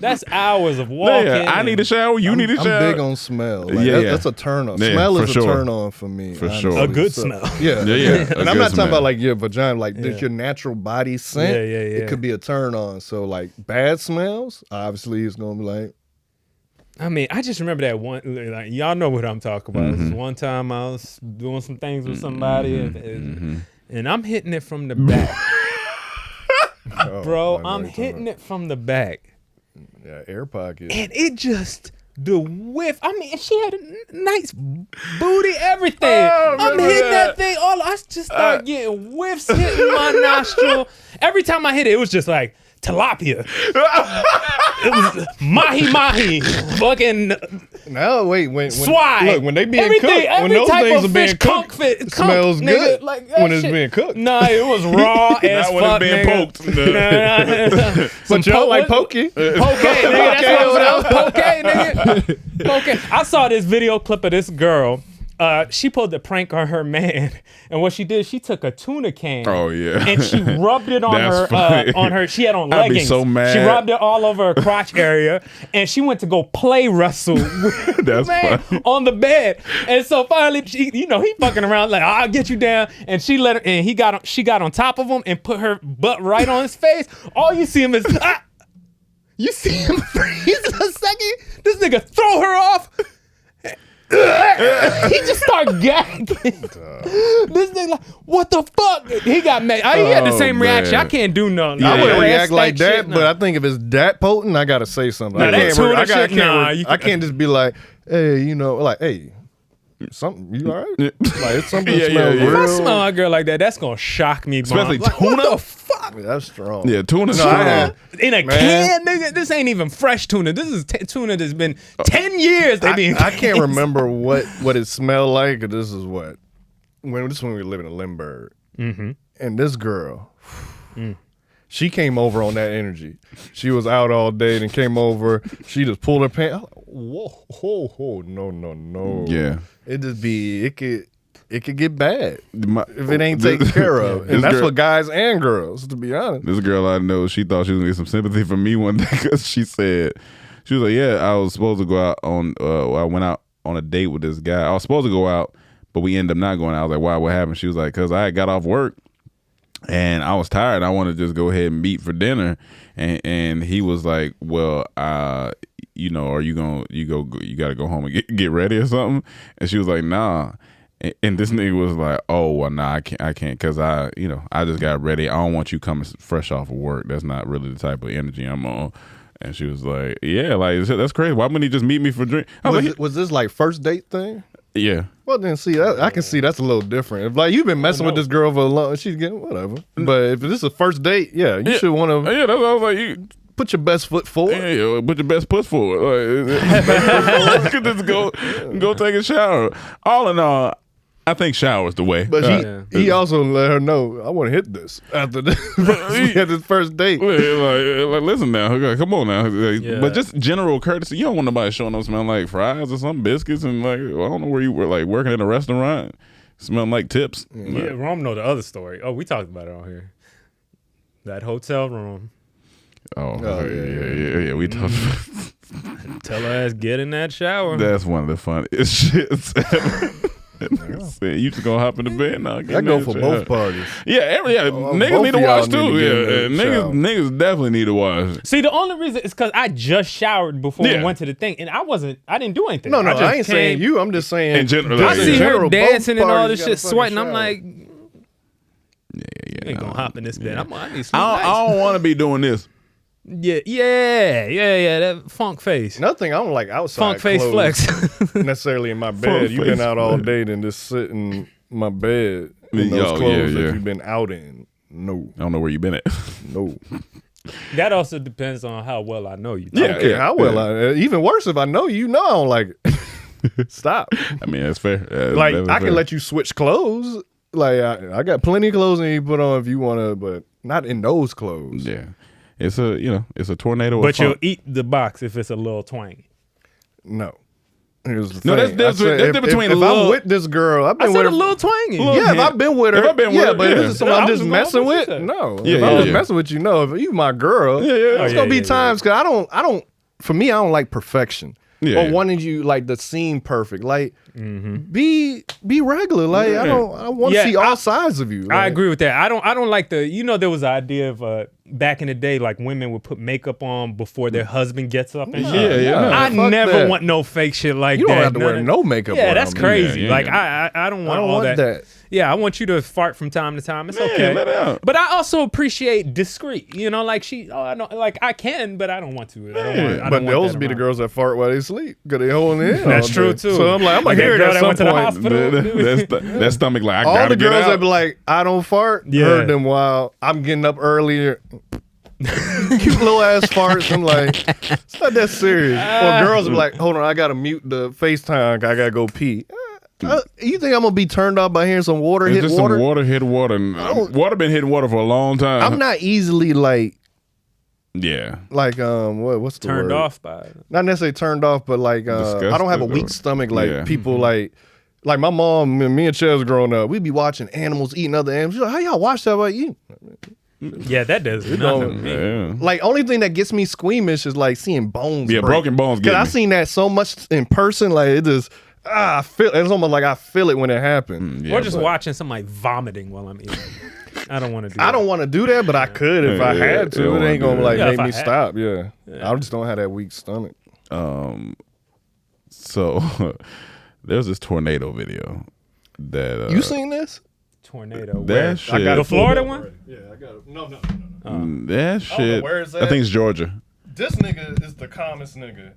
That's hours of walking. Yeah, I need a shower. You need a shower. I'm big on smell. Like, Yeah, that's a turn on. Yeah, Smell for is sure. a turn on for me. For honestly. sure. A good smell. Yeah. Yeah. And I'm not talking about like your vagina, like just your natural body scent. Yeah. It could be a turn on. So like bad smells, obviously it's gonna be like, I mean, I just remember that one. Like, y'all know what I'm talking about. Mm-hmm. This one time I was doing some things with somebody, and I'm hitting it from the back, oh, bro. I know I'm what you're hitting it from the back, talking about. Yeah, air pocket. and it just the whiff. I mean, she had a nice booty, everything. I'm hitting that thing. I just started getting whiffs hitting my nostril. Every time I hit it, it was just like tilapia. It was mahi, fucking No, wait, when swai. Look, when they being Everything, cooked, when every those type things of are being fish, cooked, it smells good like that when it's shit. being cooked. Nah, it was raw as Not when fuck, it's being nigga. poked. But y'all like pokey? Poke, nigga. That's what I was poke, nigga. Poke. I saw this video clip of this girl. She pulled the prank on her man, and what she did, she took a tuna can. Oh, yeah. and she rubbed it on That's her. funny. She had on I'd be leggings. so mad. She rubbed it all over her crotch area, and she went to go play wrestle with That's man funny. on the bed. And so finally, he fucking around like, I'll get you down, and she let her, and she got on top of him and put her butt right on his face. All you see him is. You see him freeze a second. This nigga throw her off. He just start gagging. This nigga like, what the fuck? He got mad. He had the same reaction. man. I can't do nothing. I wouldn't Ass react like stank that, shit, but nah. I think if it's that potent, I gotta say something. Nah, I that can't, tuna I shit, nah, you I can't just be like, hey, like, hey, something, you all right? Like, it's something that smells If I real. smell a girl like that, that's gonna shock me. Especially Mom. Like, tuna? What the fuck? That's strong. Yeah, tuna. No, I had- In a Man. can, nigga. This ain't even fresh tuna. This is tuna that's been 10 years. They been. I can't remember what it smelled like. This is when we were living in Lindbergh, and this girl, she came over on that energy. She was out all day and came over. She just pulled her pants. I was like, whoa, no. Yeah. It could get bad if it ain't This- taken care of, this and that's girl- for guys and girls, to be honest. This girl I know, she thought she was gonna get some sympathy from me one day because she said, she was like, yeah, I was supposed to go out on, I went out on a date with this guy. I was supposed to go out, but we ended up not going out. I was like, why, what happened? She was like, because I got off work and I was tired. I wanted to just go ahead and meet for dinner. And he was like, well, are you gotta go home and get ready or something? And she was like, nah. And this nigga was like, oh, well, nah, I can't, because I just got ready. I don't want you coming fresh off of work. That's not really the type of energy I'm on. And she was like, yeah, like, that's crazy. Why wouldn't he just meet me for a drink? I was like, Was this like first date thing? yeah. Well, then see, I can see that's a little different. If like you've been messing with this girl for a long, she's getting whatever. But if this is a first date, yeah, you should want to Yeah, that's what I was like, you put your best foot forward. yeah, put your best puss forward. Like, just go take a shower. All in all, I think shower's the way. But he also let her know, I want to hit this after this. He had his first date. Like, listen now, come on now. But just general courtesy. You don't want nobody showing up smelling like fries or some biscuits and like, I don't know where you were, like working in a restaurant, smelling like tips. Yeah, Rome know the other story. Oh, we talked about it on here. That hotel room. Oh yeah. We talked. Tell her ass get in that shower. That's one of the funniest shits ever. You just gonna hop in the bed now? I go for both parties. Yeah, niggas both need to of y'all watch need too. to get Yeah, in that shower. niggas definitely need to watch. See, the only reason is because I just showered before we went to the thing, and I didn't do anything. No, just I ain't saying came- you. I'm just saying In general, I like, see in her general, both dancing and all parties this gotta shit, fucking sweating. I'm shower. like, Yeah. you ain't gonna hop in this bed. I need sleep I don't want to be doing this. Yeah. That funk face. Nothing. I don't like outside Funk face clothes flex. necessarily in my bed. Funk You've been face out all flex. day and just sit in my bed in Yo, those clothes yeah. that you've been out in. No, I don't know where you been at. no. That also depends on how well I know you. I don't care how well I. Even worse, if I know you, know I don't like it. Stop. I mean, that's fair. That's Like definitely I can fair. let you switch clothes. Like I got plenty of clothes that you put on if you want to, but not in those clothes. Yeah, it's a tornado. But of you'll funk. eat the box if it's a little twangy. No. Here's the No, thing. that's I said, different between if a little- I'm with this girl, I've I been said with a her. little twangy. Yeah, if I've been with her, If I've been with her, but if yeah. this is someone I I'm was just just going messing with what with, you said. no. Yeah, if I'm just yeah. messing with you, no. If you my girl, Yeah. there's gonna be yeah. times because I don't. For me, I don't like perfection Yeah. or wanting you like the scene perfect. Like be regular. Like I want to see all sides of you. I Like, agree with that. I don't like there was an idea of back in the day, like women would put makeup on before their husband gets up and shit. I Fuck never that. want no fake shit like that. You don't have to wear no makeup. Yeah, on that's them. crazy. Yeah, like yeah. I don't want I don't all want that. Yeah, I want you to fart from time to time. It's okay. let it out. But I also appreciate discreet. You know, like I don't like I can, but I don't want to. I don't But want those that be the around. girls that fart while they sleep because they holding in. That's all true day. too. So I'm like, I'm Like gonna hear it girl at that some went to the point. hospital. That stomach like I All gotta the get girls out. that be like, I don't fart. Yeah. Heard them while I'm getting up earlier. Cute little ass farts. I'm like, it's not that serious. Or girls be like, hold on, I gotta mute the FaceTime. I gotta go pee. You think I'm gonna be turned off by hearing some water It's hit just water? some water hit water. And, water been hitting water for a long time. I'm not easily like Yeah. what's the Turned word? off by it. Not necessarily turned off, but like I don't have a Disgusted weak or- stomach. Like Yeah. people like my mom and me and Chaz growing up, we'd be watching animals eating other animals. She's like, how y'all watch that while eating? Yeah, that does nothing don't- to me. Yeah. Like only thing that gets me squeamish is like seeing bones. Yeah, break. broken bones get Cause I me. seen that so much in person. Like it just I feel it's almost like I feel it when it happened. Yeah, Or just but- watching somebody vomiting while I'm eating. I don't want to do that. I don't want to do that, but I could if I Yeah, had to. you It don't ain't wanna gonna do like that. Yeah, make if I me had- stop. Yeah. I just don't have that weak stomach. So there's this tornado video that You seen this? Tornado. that Where? shit. I got the Florida one? Yeah, I got it. No. That shit. where is I that? think it's Georgia. This nigga is the calmest nigga.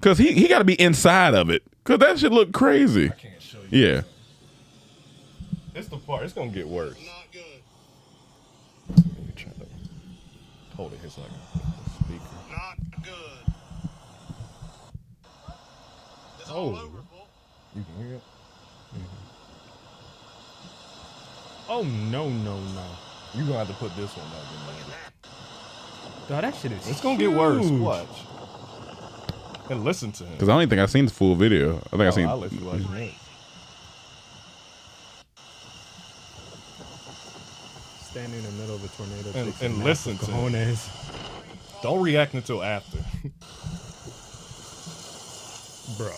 Cause he got to be inside of it. Cause that shit look crazy. Can't show you. Yeah. It's the part. It's gonna get worse. Not good. Let me try to hold it here so I can speaker. Not good. It's all over, boy. You can hear it. Oh, no. You gonna have to put this one back in there. Dog, that shit is It's gonna get worse. huge. Watch. And listen to him. Cause I don't even think I've seen the full video. I think I've seen. I'll let you watch it. Standing in the middle of a tornado. And- takes and some listen massive to him. cojones. Don't react until after. Bro.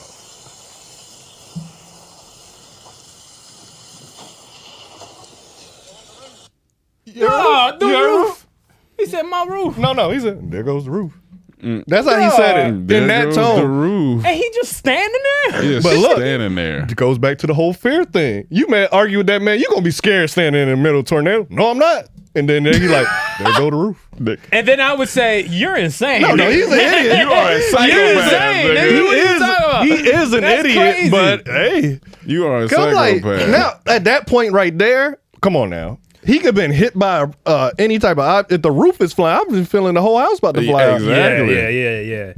Oh, the roof. He said my roof. No. He said, "There goes the roof." That's how he said it There in that goes tone. the roof. And he just standing there. He just But look. standing there. It goes back to the whole fear thing. You may argue with that man. You gonna be scared standing in the middle of a tornado? No, I'm not. And then he like, there go the roof. And then I would say, you're insane. No, he's an idiot. You are a You're psychopath. insane, nigga. nigga. What are you talking about? He is an That's idiot, crazy. but hey, You are a come like psychopath. now at that point right there. Come on now. He could have been hit by any type of if the roof is flying. I've been feeling the whole house about to fly. Yeah, out. exactly. Yeah.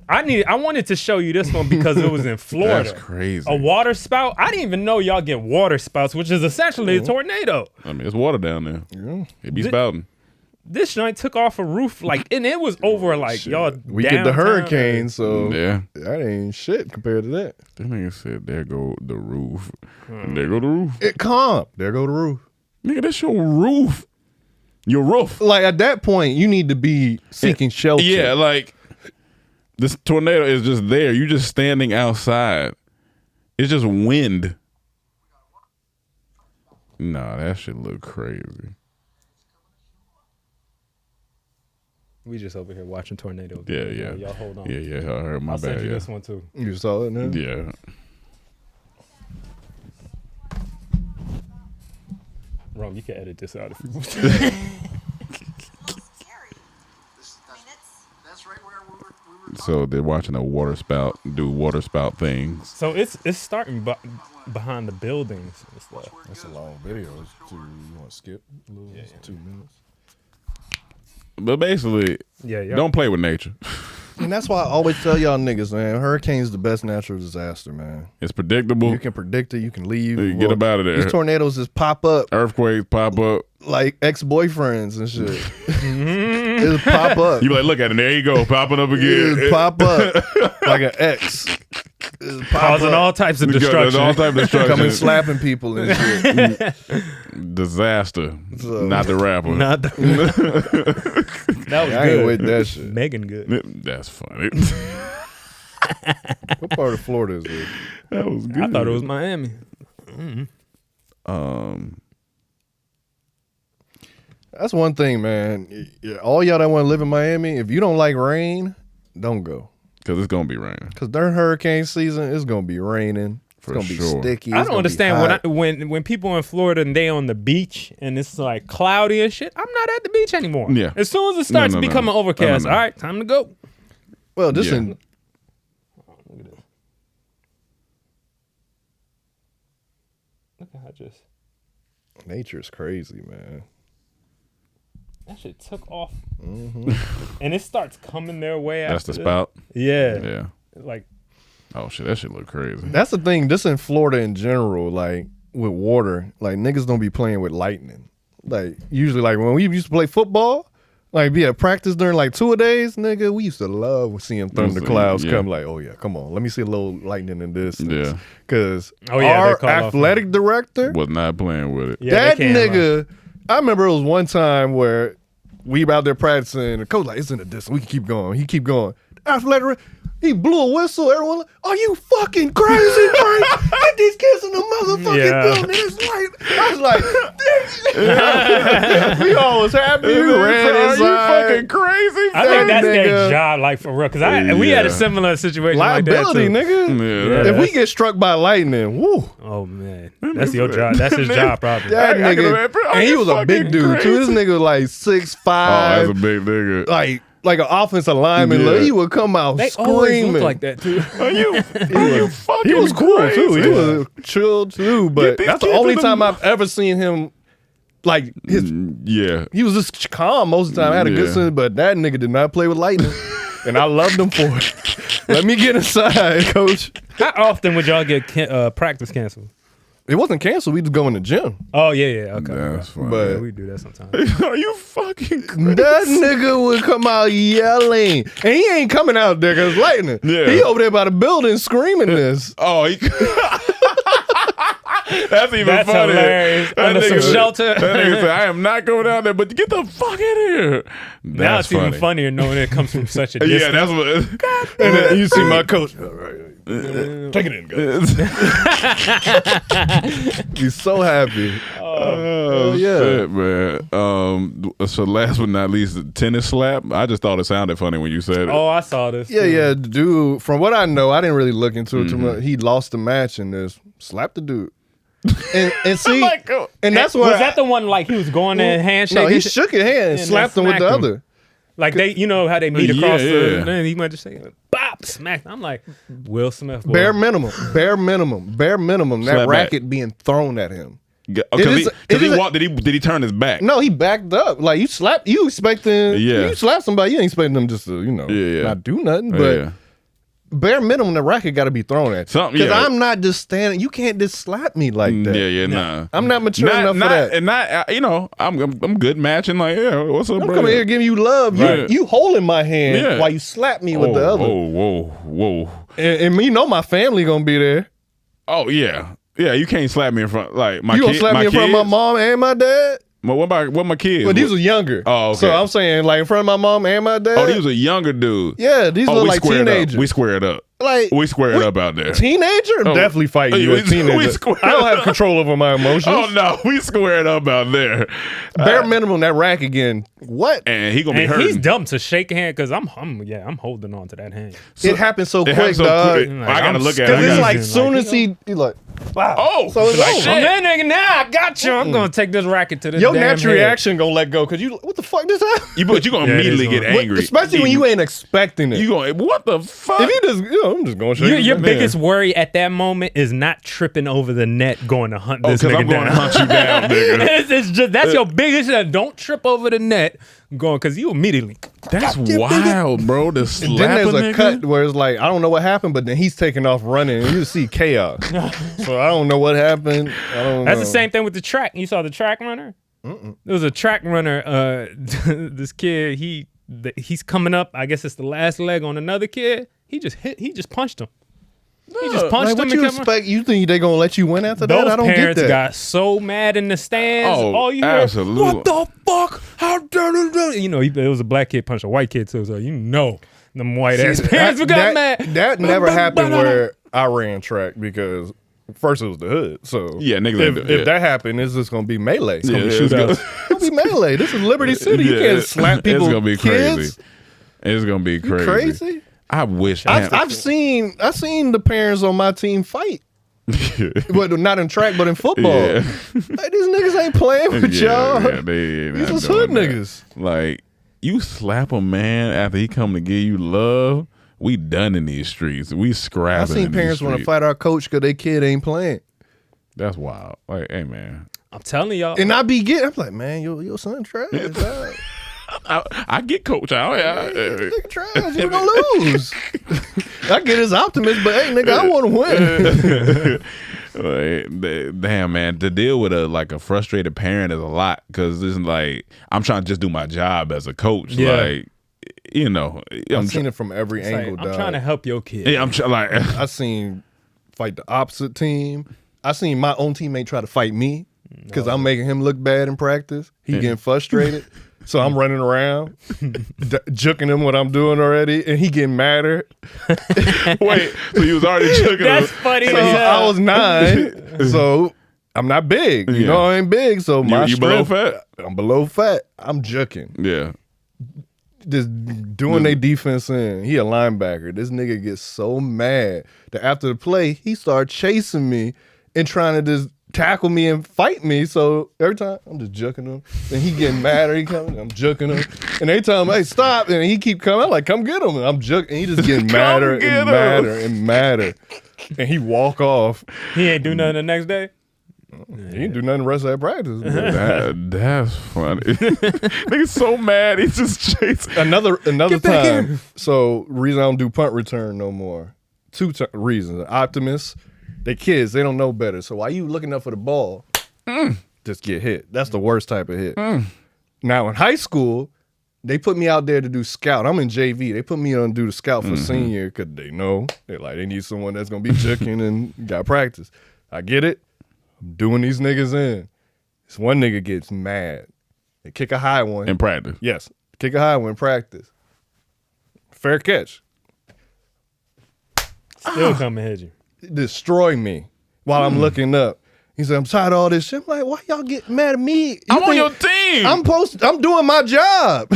I wanted to show you this one because it was in Florida. That's crazy. A water spout. I didn't even know y'all get water spouts, which is essentially a tornado. I mean, it's water down there. Yeah. It be spouting. This joint took off a roof and it was over y'all. We get the downtown. hurricane, so Yeah. that ain't shit compared to that. That nigga said, there go the roof. There go the roof. It calm. There go the roof. Nigga, that's your roof. Your roof. Like at that point, you need to be seeking shelter. Yeah, like this tornado is just there. You just standing outside. It's just wind. Nah, that shit look crazy. We just over here watching tornadoes. Yeah. Y'all hold on. Yeah, I heard my I'll send bad. you Yeah. this one too. You saw it now? Yeah. Rome, you can edit this out if you want. That's right where we were So they're watching a water spout do water spout things. So it's starting behind the buildings and stuff. That's a long video. You want to skip a little? 2 minutes. But basically, Yeah. don't play with nature. And that's why I always tell y'all niggas, man, hurricane's the best natural disaster, man. It's predictable. You can predict it. You can leave. You get up out of there. These tornadoes just pop up Earthquakes pop up. like ex-boyfriends and shit. It just pop up. You be like, look at it. There you go. Popping up It again. just pop up like an ex. It just pop Causing up. all types of There's destruction. all type of destruction. Coming slapping people and shit. Disaster. So- Not the rapper. Not the- that was I ain't good. with that shit. Megan good. That's funny. What part of Florida is this? That was good. I thought it was Miami. That's one thing, man. All y'all that want to live in Miami, if you don't like rain, don't go. Because it's going to be raining. Because during hurricane season, it's going to be raining. It's For going to be sure. sticky. I It's don't gonna be understand hot. when people in Florida and they on the beach and it's like cloudy and shit. I'm not at the beach anymore. Yeah. As soon as it starts No. becoming overcast, No. all right, time to go. Well, this Yeah. in Look at this. Look at how just nature is crazy, man. that shit took off, Mm-hmm. and it starts coming their way. That's the after spout? Yeah. Yeah. Like Oh, shit. That shit look crazy. That's the thing. This in Florida in general, like with water, like niggas don't be playing with lightning. Like usually, like when we used to play football, like be at practice during like 2-a-days, nigga, we used to love seeing thunderclouds Yeah. come. Like, oh yeah, come on, let me see a little lightning in this. Yeah. Because Oh, yeah, they our call off. athletic director, Was not playing with it. yeah, that they can't, nigga, I remember it was one time where we were out there practicing, and the coach like, it's in the distance. We can keep going. He keep going. Athletic, he blew a whistle. Everyone like, are you fucking crazy, bro? Get these kids in the motherfucking Yeah. building. It's like, I was like, we all was happy. We ran Are you inside. fucking crazy? I think that's nigga. their job, like for real. Because we had a Yeah. similar situation Liability, like that too. nigga. Yeah, If we that's- get struck by lightning, woo. Oh man, that's your job. That's his job, probably. That I can nigga, imagine. Are and he you was a big fucking dude too. This crazy? nigga was like 6'5". Oh, that's a big nigga. like an offensive lineman. Yeah. Look, he would come out They always screaming. look like that too. Are you fucking He was cool crazy? too. He was chill too. But these that's the kids only in the- time I've ever seen him like his. Yeah. He was just calm most of the time. I had a good Yeah. sense, but that nigga did not play with lightning, and I loved him for it. Let me get inside, coach. How often would y'all get practice canceled? It wasn't canceled. We just go in the gym. Oh yeah, okay. That's funny. But- Yeah, we do that sometimes. Are you fucking crazy? That nigga would come out yelling, and he ain't coming out there because lightning. Yeah. He over there by the building screaming this. Oh, he... That's even That's funny. hilarious. That Under some nigga- shelter. That nigga said, I am not going out there, but get the fuck in here. Now That's it's even funnier knowing it comes from such a distance. Yeah, that's what. And then you see my coach. All right. Take it in, guys. He's so happy. Oh yeah. shit, man. So last but not least, the tennis slap. I just thought it sounded funny when you said it. Oh, I saw this. Yeah, too. yeah, dude. From what I know, I didn't really look into it too much. He lost the match and this slapped the dude. And see, like, oh. and that's why Was that the one like he was going in handshake? no, he and shit? shook his hand and And slapped him with the smacked him. other. Like they, you know how they meet Yeah, across yeah. the. Then he might just say, "Bop!" Smack. I'm like, Will Smith. Boy. Bare minimum. That Slap back. racket being thrown at him. Because It is he a- walked. Did he turn his back? No, he backed up. Like you expecting? Yeah. You slap somebody, you ain't expecting them just to Yeah. not do nothing. But Yeah. bare minimum, the racket got to be thrown at you. Something, Because yeah. I'm not just standing. You can't just slap me like that. Yeah, nah. I'm not mature enough for that. And not, I'm good matching. Like, yeah, what's up, I'm bro? coming here giving you love. Right. You holding my hand Yeah. while you slap me with the other. Whoa. And you know my family gonna be there. Oh yeah. Yeah, you can't slap me in front like my You gonna kid, slap my me in front of my kids? mom and my dad? What my kids? But these were younger. Oh, okay. So I'm saying like in front of my mom and my dad. Oh, these a younger dude. Yeah, these Oh, look we like squared teenagers. up. We squared up. Like We squared up out there. Teenager? I'm Oh. definitely fighting you We- as a teenager. we squared I don't have up. control over my emotions. Oh no, we squared up out there. Bare minimum that rack again. What? And he gonna be And hurting. he's dumb to shake a hand because I'm holding on to that hand. It happened so It quick, happened so dog. quick. Like, I gotta I'm look at it. scared. I Because it's gotta- like Like, soon as he like, wow. Oh, So it's like, over. shit. That nigga, now I got you. I'm gonna take this racket to this Your damn natural head. reaction gonna let go because you what the fuck just happened? But you gonna Yeah, it immediately is get on. angry, Especially when you ain't expecting it. You going what the fuck? if you just I'm just gonna shake Your his hand. biggest worry at that moment is not tripping over the net going to hunt this because nigga I'm going to down. hunt you down, nigga. It's just that's your biggest. Don't trip over the net going because you immediately. That's wild, bro. To And slap then there's a nigga? cut where it's like I don't know what happened, but then he's taking off running, and you see chaos. So I don't know what happened. I don't That's know. the same thing with the track. You saw the track runner. There was a track runner. This kid, he's coming up. I guess it's the last leg on another kid. He just punched him. He just punched Like, him. what and you kept expect? You think they gonna let you win after Those that? I don't get parents that. got so mad in the stands. Oh, all you hear, absolutely. what the fuck? How dare you? You know, it was a black kid punched a white kid too, so you know them white ass parents who got mad. That never happened where I ran track because first it was the hood. So Yeah, niggas if that happened, it's just gonna be melee. It's gonna be it's shootouts. It's gonna be melee. This is Liberty City. You can't slap people. It's gonna be kids. crazy. It's gonna be crazy. Crazy. I wish. I've seen the parents on my team fight. But not in track, but in football. Yeah. Like, these niggas ain't playing with y'all. Yeah, they These is hood niggas. Like, you slap a man after he come to give you love. We done in these streets. We scrapping. I seen in parents these want to streets. fight our coach because their kid ain't playing. That's wild. Like, hey man, I'm telling y'all. And I be getting, I'm like, man, your son trash. dog. I get coach out. Nigga trash. You're gonna lose. I get his optimist, but hey, nigga, I want to win. Like, damn man, to deal with a frustrated parent is a lot because it's like I'm trying to just do my job as a coach. Yeah. Like, you know, I've seen it from every It's angle. like, I'm dog. trying to help your kid. Yeah, like I seen fight the opposite team. I seen my own teammate try to fight me because I'm making him look bad in practice. He getting frustrated. So I'm running around, juking him what I'm doing already, and he getting madder. wait, so you was already joking. That's funny. So I was 9, so I'm not big. You know I ain't big, so my you below strength, fat? I'm below fat. I'm juking. Yeah. Just doing their defense in. He a linebacker. This nigga gets so mad that after the play, he started chasing me and trying to just tackle me and fight me. So every time I'm just juking him, and he getting madder. He coming, I'm juking him, and every time hey stop, and he keep coming. I'm like come get him, and I'm juking, and he just getting madder and madder and madder, and he walk off. He ain't do nothing the next day. He didn't do nothing the rest of that practice. That's funny. Nigga's so mad. He's just chasing. Another time. So reason I don't do punt return no more. Two reasons. Optimists, they kids, they don't know better. So while you looking up for the ball, just get hit. That's the worst type of hit. Now in high school, they put me out there to do scout. I'm in JV. They put me on to do the scout for senior because they know they need someone that's gonna be juking and got practice. I get it. I'm doing these niggas in. This one nigga gets mad. They kick a high one. In practice. Yes. Kick a high one in practice. Fair catch. Still come and hit you. Destroy me while I'm looking up. He said, I'm tired of all this shit. I'm like, why y'all get mad at me? I'm on your team. I'm doing my job.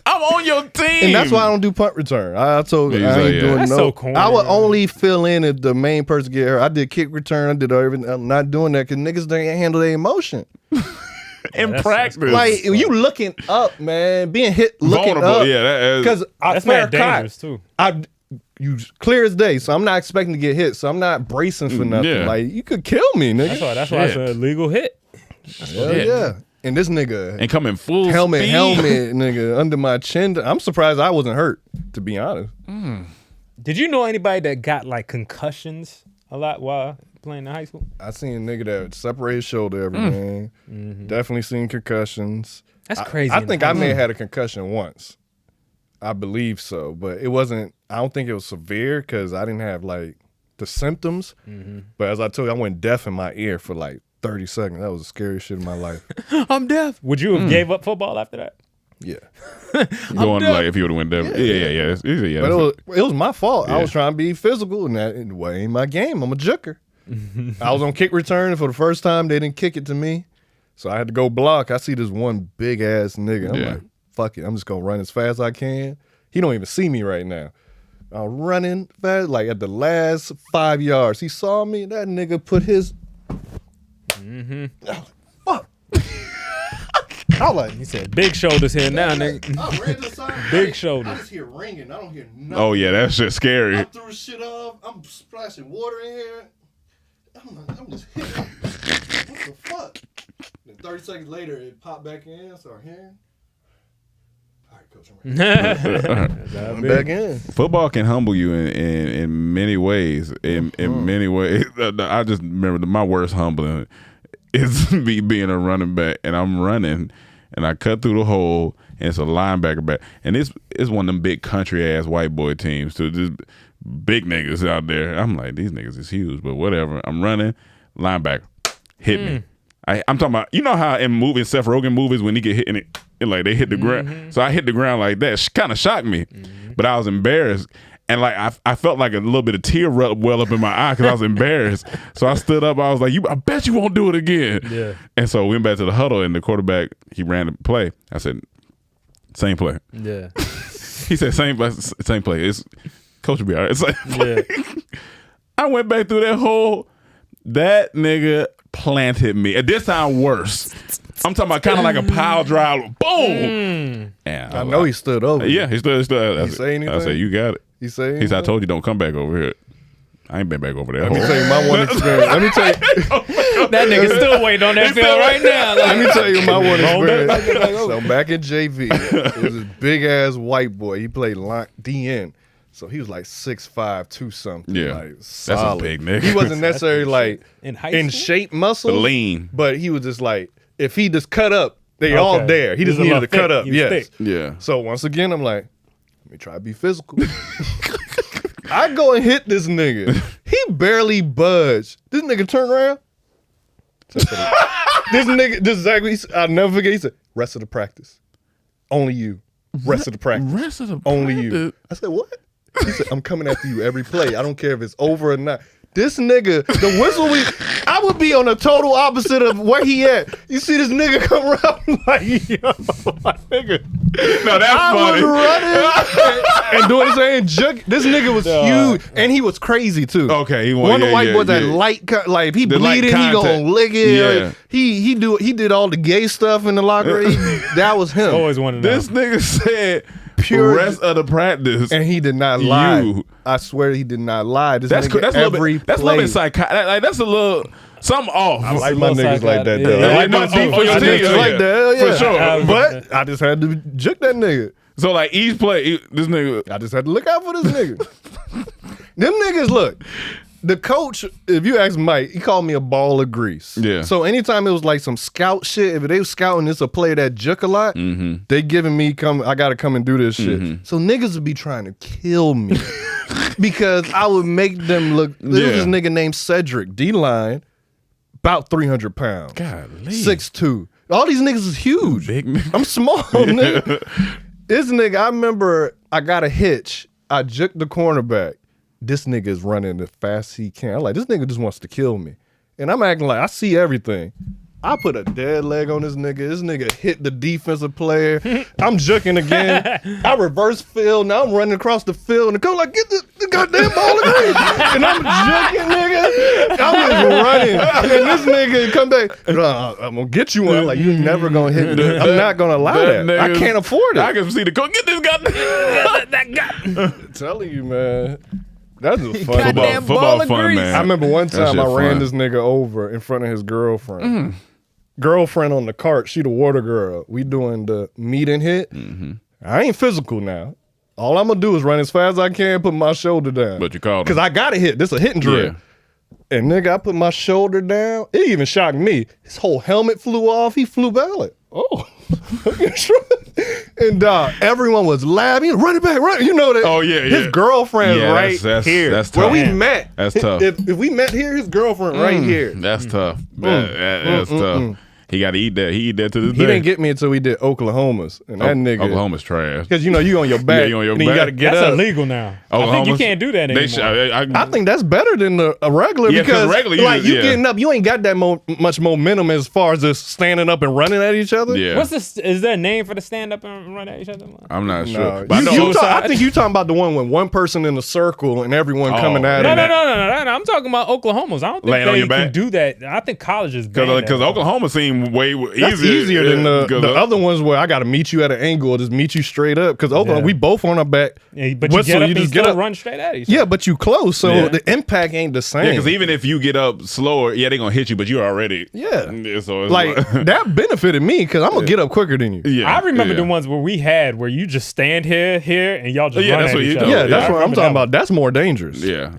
I'm on your team. And that's why I don't do punt return. I told you, I ain't doing That's no. so corny, I would man. only fill in if the main person get hurt. I did kick return. I did everything. I'm not doing that because niggas don't handle their emotion. in practice. Like you looking up, man, being hit looking Vulnerable. up. Yeah, because That's mad dangerous too. You clear as day, so I'm not expecting to get hit. So I'm not bracing for nothing. Yeah. Like you could kill me, nigga. That's why it's an illegal hit. Hell yeah. And this nigga and come in full helmet, speed. nigga, under my chin. I'm surprised I wasn't hurt, to be honest. Did you know anybody that got like concussions a lot while playing in high school? I seen a nigga that separated his shoulder every game. Definitely seen concussions. That's crazy. I think I may have had a concussion once. I believe so, but it wasn't. I don't think it was severe because I didn't have like the symptoms. But as I told you, I went deaf in my ear for like 30 seconds. That was the scariest shit in my life. I'm deaf. Would you have gave up football after that? Yeah, Going like if you would have went there. Yeah. but it was my fault. I was trying to be physical, and that ain't my game. I'm a juker. I was on kick return, and for the first time, they didn't kick it to me, so I had to go block. I see this one big ass nigga. I'm like, fuck it. I'm just gonna run as fast as I can. He don't even see me right now. I'm running fast, like at the last 5 yards. He saw me. That nigga put his. Fuck. I was like, He said, "Big shoulders here now, nigga." I ran to the side. Big shoulders. I just hear ringing. I don't hear nothing. Oh yeah, that shit scary. I threw shit off. I'm splashing water in here. I'm just hitting. What the fuck? Then 30 seconds later, it popped back in. I started hearing. All right, coach, I'm ready. I'm back in. Football can humble you in many ways. In many ways, I just remember my worst humbling is me being a running back, and I'm running, and I cut through the hole, and it's a linebacker back, and it's one of them big country ass white boy teams, so just big niggas out there. I'm like, these niggas is huge, but whatever. I'm running, linebacker hit me. I'm talking about, you know how in Seth Rogen movies when he get hit and it and like they hit the ground. So I hit the ground like that. Kind of shocked me, but I was embarrassed. And like I felt like a little bit of tear well up in my eye because I was embarrassed. So I stood up. I was like, I bet you won't do it again. Yeah. And so we went back to the huddle, and the quarterback, he ran the play. I said, same play. Yeah. He said, same play. It's coach will be all right. Same play. I went back through that nigga planted me. At this time, worse. I'm talking about kind of like a pile drive. Boom. And I know he stood over. Yeah, he stood. He say anything? I said, you got it. He say anything? He said, I told you don't come back over here. I ain't been back over there. Let me tell you my one experience. Let me tell you. That nigga still waiting on that field right now. Let me tell you my one experience. So back in JV, it was this big ass white boy. He played DN. So he was like 6'5", 2 something. Yeah. Like, That's a solid. big nigga. He wasn't necessarily like in shape muscle. Lean. But he was just like, if he just cut up, they all there. He just needed to cut up. Yes. Yeah. So once again, I'm like, let me try to be physical. I go and hit this nigga. He barely budged. This nigga turned around. This nigga, this is exactly, I'll never forget. He said, rest of the practice. Only you. Rest of the practice. Rest of the Only practice? you. I said, what? He said, I'm coming after you every play. I don't care if it's over or not. This nigga, the whistle I would be on the total opposite of where he at. You see this nigga come around I'm like, yo, my nigga. No, that's funny. I was running and doing this and juke. This nigga was huge and he was crazy too. Okay, one of the white boys that light, like if he bleeding, he gonna lick it. Yeah. He did all the gay stuff in the locker. That was him. Always wanted to know. This nigga said Pure rest of the practice. And he did not lie. I swear he did not lie. This That's nigga that's a little bit. That's a little bit psychotic. Like that's a little something off. I like my niggas like that though. Yeah. I like my Oh, deep for your yeah, team yeah, like yeah. that. Yeah. For sure. But I just had to juke that nigga. So like each play, this nigga. I just had to look out for this nigga. Them niggas, look. The coach, if you ask Mike, he called me a ball of grease. Yeah. So anytime it was like some scout shit, if they was scouting it's a player that juke a lot, they giving me I gotta come and do this shit. So niggas would be trying to kill me because I would make them look. There was this nigga named Cedric, D-line, about 300 pounds. Golly. 6'2". All these niggas is huge. Big nigga. I'm small, nigga. This nigga, I remember I got a hitch. I juked the cornerback. This nigga is running as fast as he can. I'm like, this nigga just wants to kill me. And I'm acting like I see everything. I put a dead leg on this nigga. This nigga hit the defensive player. I'm juking again. I reverse field. Now I'm running across the field. And the coach like, get the goddamn ball again. And I'm juking, nigga. I'm just running. And this nigga come back. I'm going to get you one. I'm like, you're never going to hit me. I'm not going to allow that. I can't afford it. I can see the coach. Get this goddamn. That guy. I'm telling you, man. That's just fun. Football fun, man. I remember one time I shit ran fun. this nigga over in front of his girlfriend. Girlfriend on the cart, she the water girl. We doing the meet and hit. I ain't physical now. All I'm gonna do is run as fast as I can, put my shoulder down. But you called because him. I gotta hit. This a hitting drill. Yeah. And nigga, I put my shoulder down. It even shocked me. His whole helmet flew off. He flew back like, oh. And everyone was laughing. Run it back, run. You know that. Oh, yeah, His yeah. girlfriend Yeah, right that's here. tough. Where we met. That's tough. If we met here, his girlfriend right here. That's tough. That's tough. He got to eat that. He eat that to this day. He didn't get me until we did Oklahoma's. And that nigga. Oklahoma's trash. Because you know you on your back. Yeah, you on your and then back. you got to get That's up. illegal now. I think you Oklahoma's- can't do that anymore. I think that's better than a regular Yeah, 'cause because regular, you like just- you yeah. getting up, you ain't got that much momentum as far as just standing up and running at each other. Yeah. What's this? Is there a name for the stand up and run at each other? I'm not sure. No, But I know I think you talking about the one with one person in a circle and everyone coming at No, him. no. I'm talking about Oklahoma's. I don't think Laying on they your can back? do that. I think colleges ban that. because Oklahoma seemed way That's easier than the other ones where I got to meet you at an angle or just meet you straight up. Because Oklahoma, we both on our back. Yeah, but you get up and still run straight at each other. Yeah, but you close, so Yeah. the impact ain't the same. Yeah, because even if you get up slower, they gonna hit you, but you're already. Yeah. So it's like that benefited me because I'm gonna get up quicker than you. Yeah. I remember yeah. the ones where we had where you just stand here, and y'all just Yeah, run that's at what each you other. do. Yeah, that's I what I'm remember talking that about. That's more dangerous. Yeah.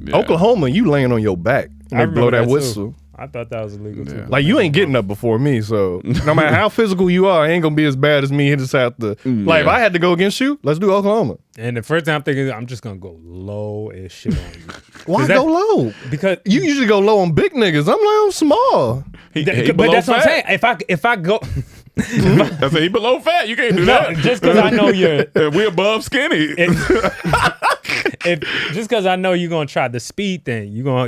Yeah. Oklahoma, you laying on your back and I they blow remember that too. whistle. I thought that was illegal too. Like you ain't getting up before me, so no matter how physical you are, it ain't gonna be as bad as me. You just have to like if I had to go against you, let's do Oklahoma. And the first thing I'm thinking, I'm just gonna go low as shit on you. Why that- go low? Because You usually go low on big niggas. I'm like I'm small. He but below that's what I'm fat. saying. If I go, I said he below fat. You can't do No, that. just because I know you're. We above skinny. Just because I know you're gonna try the speed thing, you're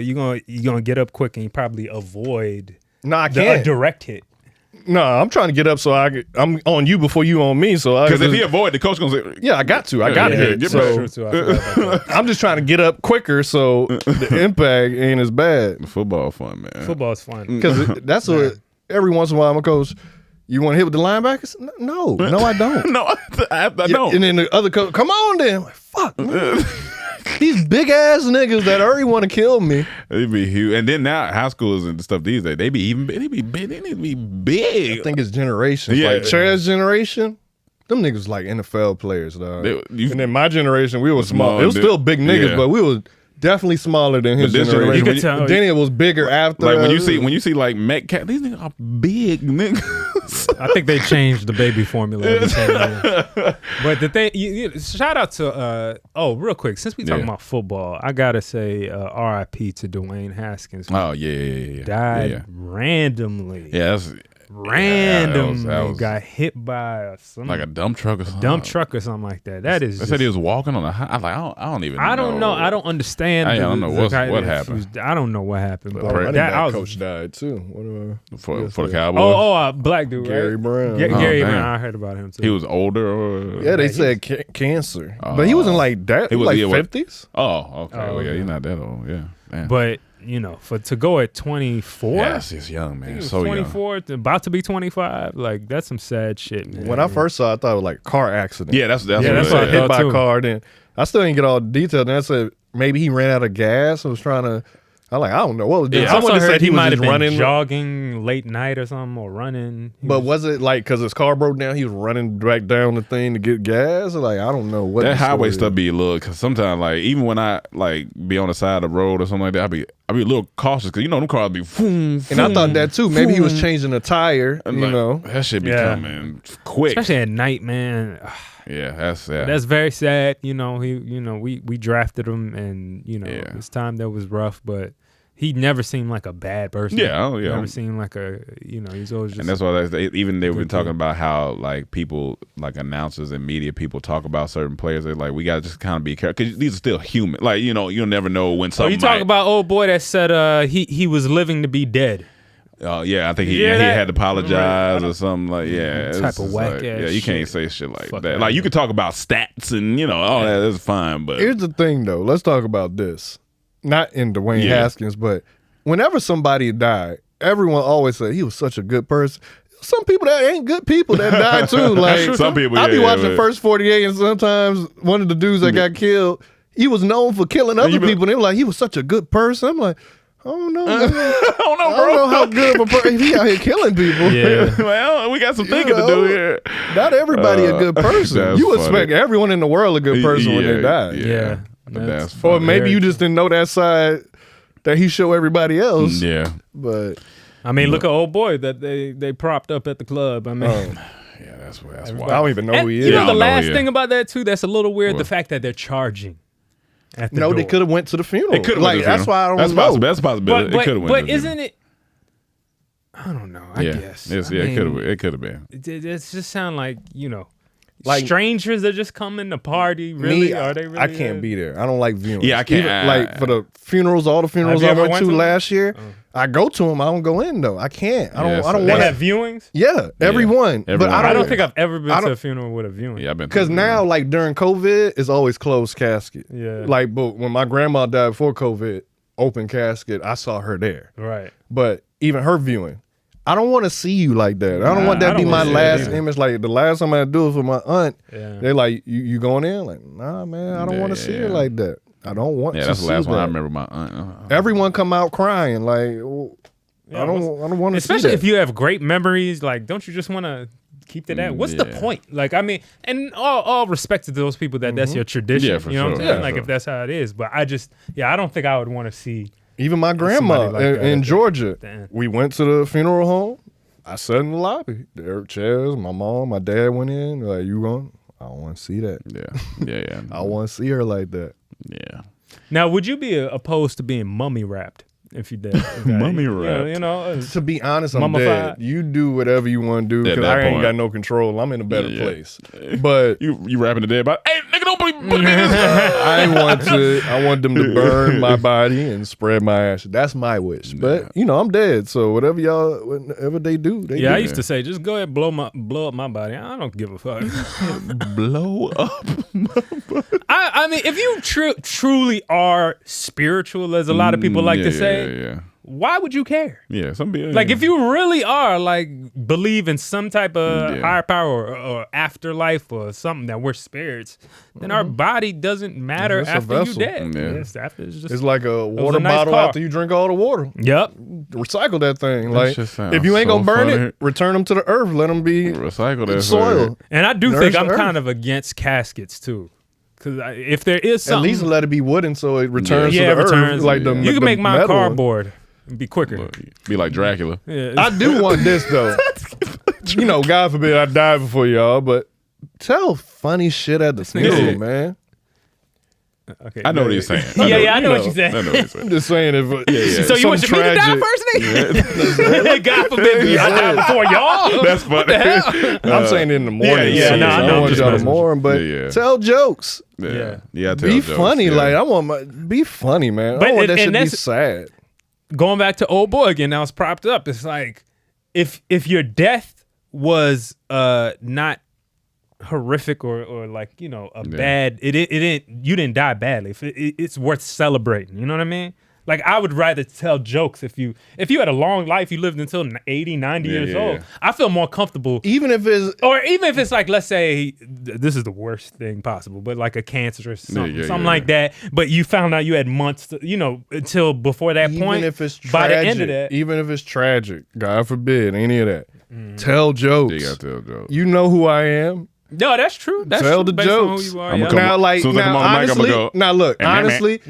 gonna get up quick and you probably avoid No, I a can't. direct hit. No, I'm trying to get up so I'm on you before you on me. So Because if he avoid, the coach gonna say, yeah, I got to hit. get So True, too. I forgot about that. I'm just trying to get up quicker so the impact ain't as bad. football fun, man. Football's fun. Because that's what every once in a while my coach. You want to hit with the linebackers? No, I don't. No, I don't. And then the other coach, come on then. I'm like, fuck, man. These big ass niggas that already want to kill me. They be huge. And then now high schools and stuff these days, they be even big. They be big. They need to be big. I think it's generations. Yeah. Like Chaz's generation, them niggas like NFL players, dog. And then my generation, we were small. It was still big niggas, yeah. but we was definitely smaller than his But this generation. generation, You could tell- Then it was bigger after. Like when you see like Metcalf, these niggas are big niggas. I think they changed the baby formula every 10 years. But the thing, shout out to real quick, since we talking about football, I gotta say R.I.P. to Dwayne Haskins. Oh yeah. Died randomly. Yeah, that's Randomly that was got hit by some like a dump truck or something. dump truck or something like that. That is. They said he was walking on a high. I was like, I don't even. I don't know. I don't understand. I don't know what happened. I don't know what happened. But I think that, that I was, coach died too. Whatever. for the Cowboys. black dude, Gary right? Brown. Gary damn. Brown. I heard about him too. He was older. Or, Yeah, they said cancer, but he wasn't like that. He was like yeah, what- 50s. Oh, okay. Oh, Well, yeah, okay. he's not that old. Yeah. Damn. But to go at 24, yeah, he's young, man. So young. 24, about to be 25, like that's some sad shit, man. When I first saw it, I thought it was like a car accident. Yeah, that's Yeah, what that's it what I is. thought. hit by too. a car. Then I still didn't get all the details. Then I said maybe he ran out of gas. I was trying to. I don't know what was. Yeah, Someone I just heard said he was might just have been running. jogging late night or something, or running. But was it like because his car broke down? He was running back down the thing to get gas. Or like I don't know what That the highway story stuff is. be a little, cause sometimes like even when I like be on the side of the road or something like that, I be a little cautious because them cars be. And I thought that too. Maybe he was changing a tire. And, You like, know. that shit be Yeah. coming quick. especially at night, man. Yeah, That's very sad. We drafted him, and Yeah. this time that was rough, but he never seemed like a bad person. Yeah, oh, yeah. Never seemed like he's always just. And that's why even they've been Good talking kid. about how like people, like announcers and media people talk about certain players. They're like, we gotta just kind of be careful because these are still human. Like you'll never know when Oh, something. you talk about old boy that said he was living to be dead. Yeah, I think he Yeah, that- had to apologize or something like it's Type of just whack like, ass yeah, you can't shit. say shit like Fuck that. that. Like you could talk about stats and all that. That's fine, but Here's the thing, though. Let's talk about this. Not in Dwayne Yeah. Haskins, but whenever somebody died, everyone always said he was such a good person. Some people that ain't good people that died too. Like Some people, I be yeah, watching but- First 48, and sometimes one of the dudes that got killed, he was known for killing other people. And they were like, he was such a good person. I'm like, I don't know. Man. I don't know, I bro. don't know how good of a person he out here killing people. Yeah. Well, we got some thinking to know, do here. Not everybody a good person. that's You funny. expect everyone in the world a good person when they die. Yeah. That's Or funny. maybe you just didn't know that side that he show everybody else. Yeah. But I mean, look at old boy that they propped up at the club. I mean, Yeah, that's I wild. don't even know and who he you is. know I the don't know last who he thing about that too that's a little weird, What? the fact that they're charging at the No, door. they could have went to the funeral. It could have like that's why I don't that's know. Possible. That's a possibility. But, it could have went. but to the isn't it? I don't know. I guess. Yes, I yeah, mean, it could have been. It just sound like Like- strangers that just come in the party. Really? Me, Are they really? I can't be there. I don't like viewing. Yeah, I can't. Like for the funerals, all the funerals you I ever went went to to them? last year, I go to them. I don't go in though. I can't. I don't. Yes, I don't They want have to. viewings. Yeah, everyone. But Everyone. I I don't. don't think I've ever been I to a don't- funeral with a viewing. Yeah, I've been. Because now, like during COVID, it's always closed casket. Yeah. Like, but when my grandma died before COVID, open casket, I saw her there. Right. But even her viewing, I don't want to see you like that. I don't Nah, want that I to be don't my wanna see that last either. image. Like the last time I do it for my aunt, Yeah. they like, you going in? Like, nah, man, I don't Yeah, want to see yeah. her like that. I don't want Yeah, to that's see the last one I that. remember. My aunt. Everyone come out crying. Like, well, I don't want to see Especially that. if you have great memories, like, don't you just want to keep to that? What's the Yeah. point? Like, I mean, and all respect to those people that that's your tradition. Yeah, for you know what I'm sure. saying? Yeah, Like, sure. if that's how it is. But I don't think I would want to see. Even my grandma Somebody like that in at the- Georgia, Damn. we went to the funeral home. I sat in the lobby. There were chairs. My mom, my dad went in. Like, you going? I don't want to see that. Yeah. I want to see her like that. Yeah. Now, would you be opposed to being mummy wrapped if you dead. Okay. Mummy wrapped. You know, To be honest, I'm Mummified. dead. You do whatever you want to do At because that I ain't point. got no control. I'm in a better Yeah. place. But You rapping the dead body? Hey, nigga, don't put me in this. I want them to burn my body and spread my ashes. That's my wish. But I'm dead. So whatever they do, they Yeah, do. I used to say, just go ahead and blow up my body. I don't give a fuck. Blow up. I mean, if you truly are spiritual, as a lot of people like to say, Yeah. why would you care? Yeah, some people. Like, if you really are, like, believe in some type of Yeah. higher power or afterlife or something that we're spirits, then our body doesn't matter It's just a after you vessel. dead. Yeah. It's just It's like a water nice bottle car. after you drink all the water. Yep. Recycle that thing. That Like shit sounds if you ain't so gonna burn funny. it, return them to the earth. Let them be Recycle that soil. And I do Nourish think the I'm earth. kind of against caskets too, because if there is At something, least let it be wooden so it returns to yeah, the it returns. earth. Like the you can the make mine metal one. cardboard. It'd be quicker. Be like Dracula. Yeah, I do want this though. God forbid I die before y'all, but tell funny shit at the funeral, Yeah. man. okay. I know what he's saying. Yeah, I know what know. you said. I know what he's I'm saying. just saying if So you want me some to die tragic- first, nigga? God forbid I die before y'all. That's funny. I'm saying in the morning. yeah, so no, I I know, don't want just y'all to messing with mourn, but Yeah. tell jokes. Yeah. Yeah, I tell Be jokes, funny. yeah. Like I want be funny, man. I But don't want and that shit to be that's- sad. Going back to old boy again, now it's propped up. It's like if your death was not horrific or like a bad, it didn't you didn't die badly. If it's worth celebrating, you know what I mean? Like I would rather tell jokes if you had a long life, you lived until 80, 90 years yeah, old. yeah. I feel more comfortable. Even if it's Or even if it's like, let's say, this is the worst thing possible, but like a cancer or something, yeah, something yeah. like that. But you found out you had months, until before that point. even if it's tragic, by the end of that, even if it's tragic, God forbid any of that. Tell jokes. You gotta tell jokes. You know who I am. no, that's true. That's Tell true, the based on jokes. who you are, I'ma yeah. come Now, on. like, Soon as I now, come on the mic, I'ma honestly, go, now look, "Hey, man, honestly,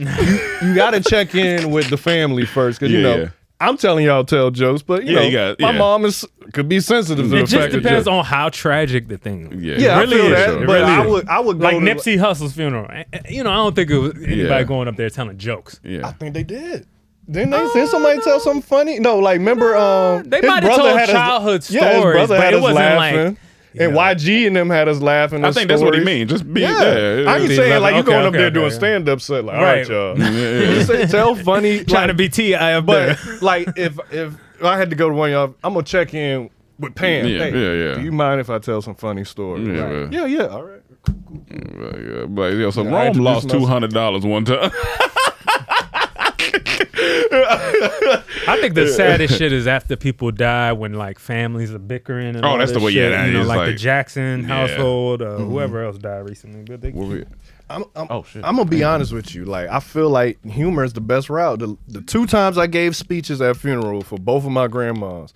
you got to check in with the family first, because Yeah. I'm telling y'all tell jokes, but Yeah, you got- my yeah. mom could be sensitive to It the just fact that depends jokes. on how tragic the thing is. Yeah. Yeah, really I feel is. that, It but really is. I would go Like to Nipsey Hussle's funeral. I don't think it was anybody Yeah. going up there telling jokes. Yeah. I think they did. Didn't somebody tell something funny? No, like remember They his might have brother told had us- childhood Yeah, his stories, brother but had it us wasn't laughing. like. And YG and them had us laughing. I at think that's what he stories. means. Just be Yeah, I ain't be saying like you okay, going up okay, there okay, doing yeah. stand up set. Like, all Right. right, y'all. Yeah. Just say, tell funny. Trying to like, be T.I. up but there. like if I had to go to one of y'all, I'm gonna check in with Pam. Yeah, Hey, yeah. Do you mind if I tell some funny stories? Yeah, Right. man. Yeah. All right. So I Rome introduced lost myself. $200 one time. I think the saddest shit is after people die when like families are bickering. And Oh, all that's this the way- shit. yeah, that is like the like- Jackson Yeah. household, whoever else died recently. But they Oh, shit. I'm gonna be honest with you. Like, I feel like humor is the best route. The 2 times I gave speeches at funeral for both of my grandmas,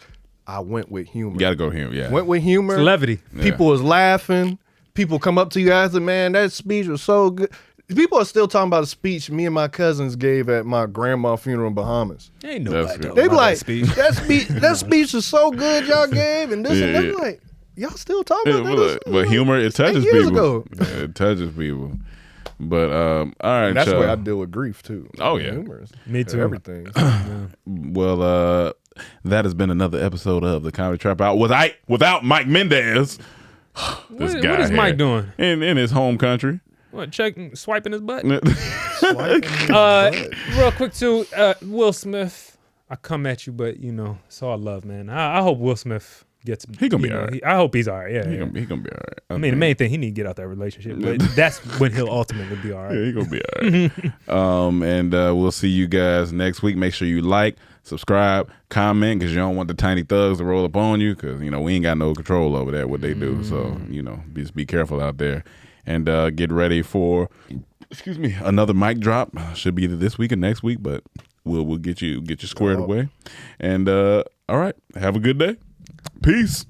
I went with humor. You gotta go here. Yeah. Went with humor. It's levity. People was laughing. People come up to you after, man, that speech was so good. People are still talking about a speech me and my cousins gave at my grandma's funeral in Bahamas. Ain't That's nobody good. talking They be about like, that speech. that speech is so good y'all gave, and this and Yeah, that. yeah. Like, y'all still talking about that? But humor, it touches 8 years people. ago. Yeah, it touches people. But all right, And that's y'all. where I deal with grief too. Oh, yeah. Humor is Me too. everything. Well, that has been another episode of the Comedy Trap Out without Mike Mendez. This What- guy what is here. Mike doing? in his home country? What, swiping his butt? Yeah, Real quick too, Will Smith. I come at you, but it's all love, man. I hope Will Smith gets. He gonna be all right. I hope he's all right. Yeah, he yeah. gonna be all right. I mean, the main thing he need to get out that relationship, but that's when he'll ultimately be all right. Yeah, he gonna be all right. And we'll see you guys next week. Make sure you like, subscribe, comment, because you don't want the tiny thugs to roll up on you, because we ain't got no control over that, what they do. So just be careful out there, and get ready for another mic drop. Should be either this week or next week, but we'll get you squared away. And all right, have a good day. Peace.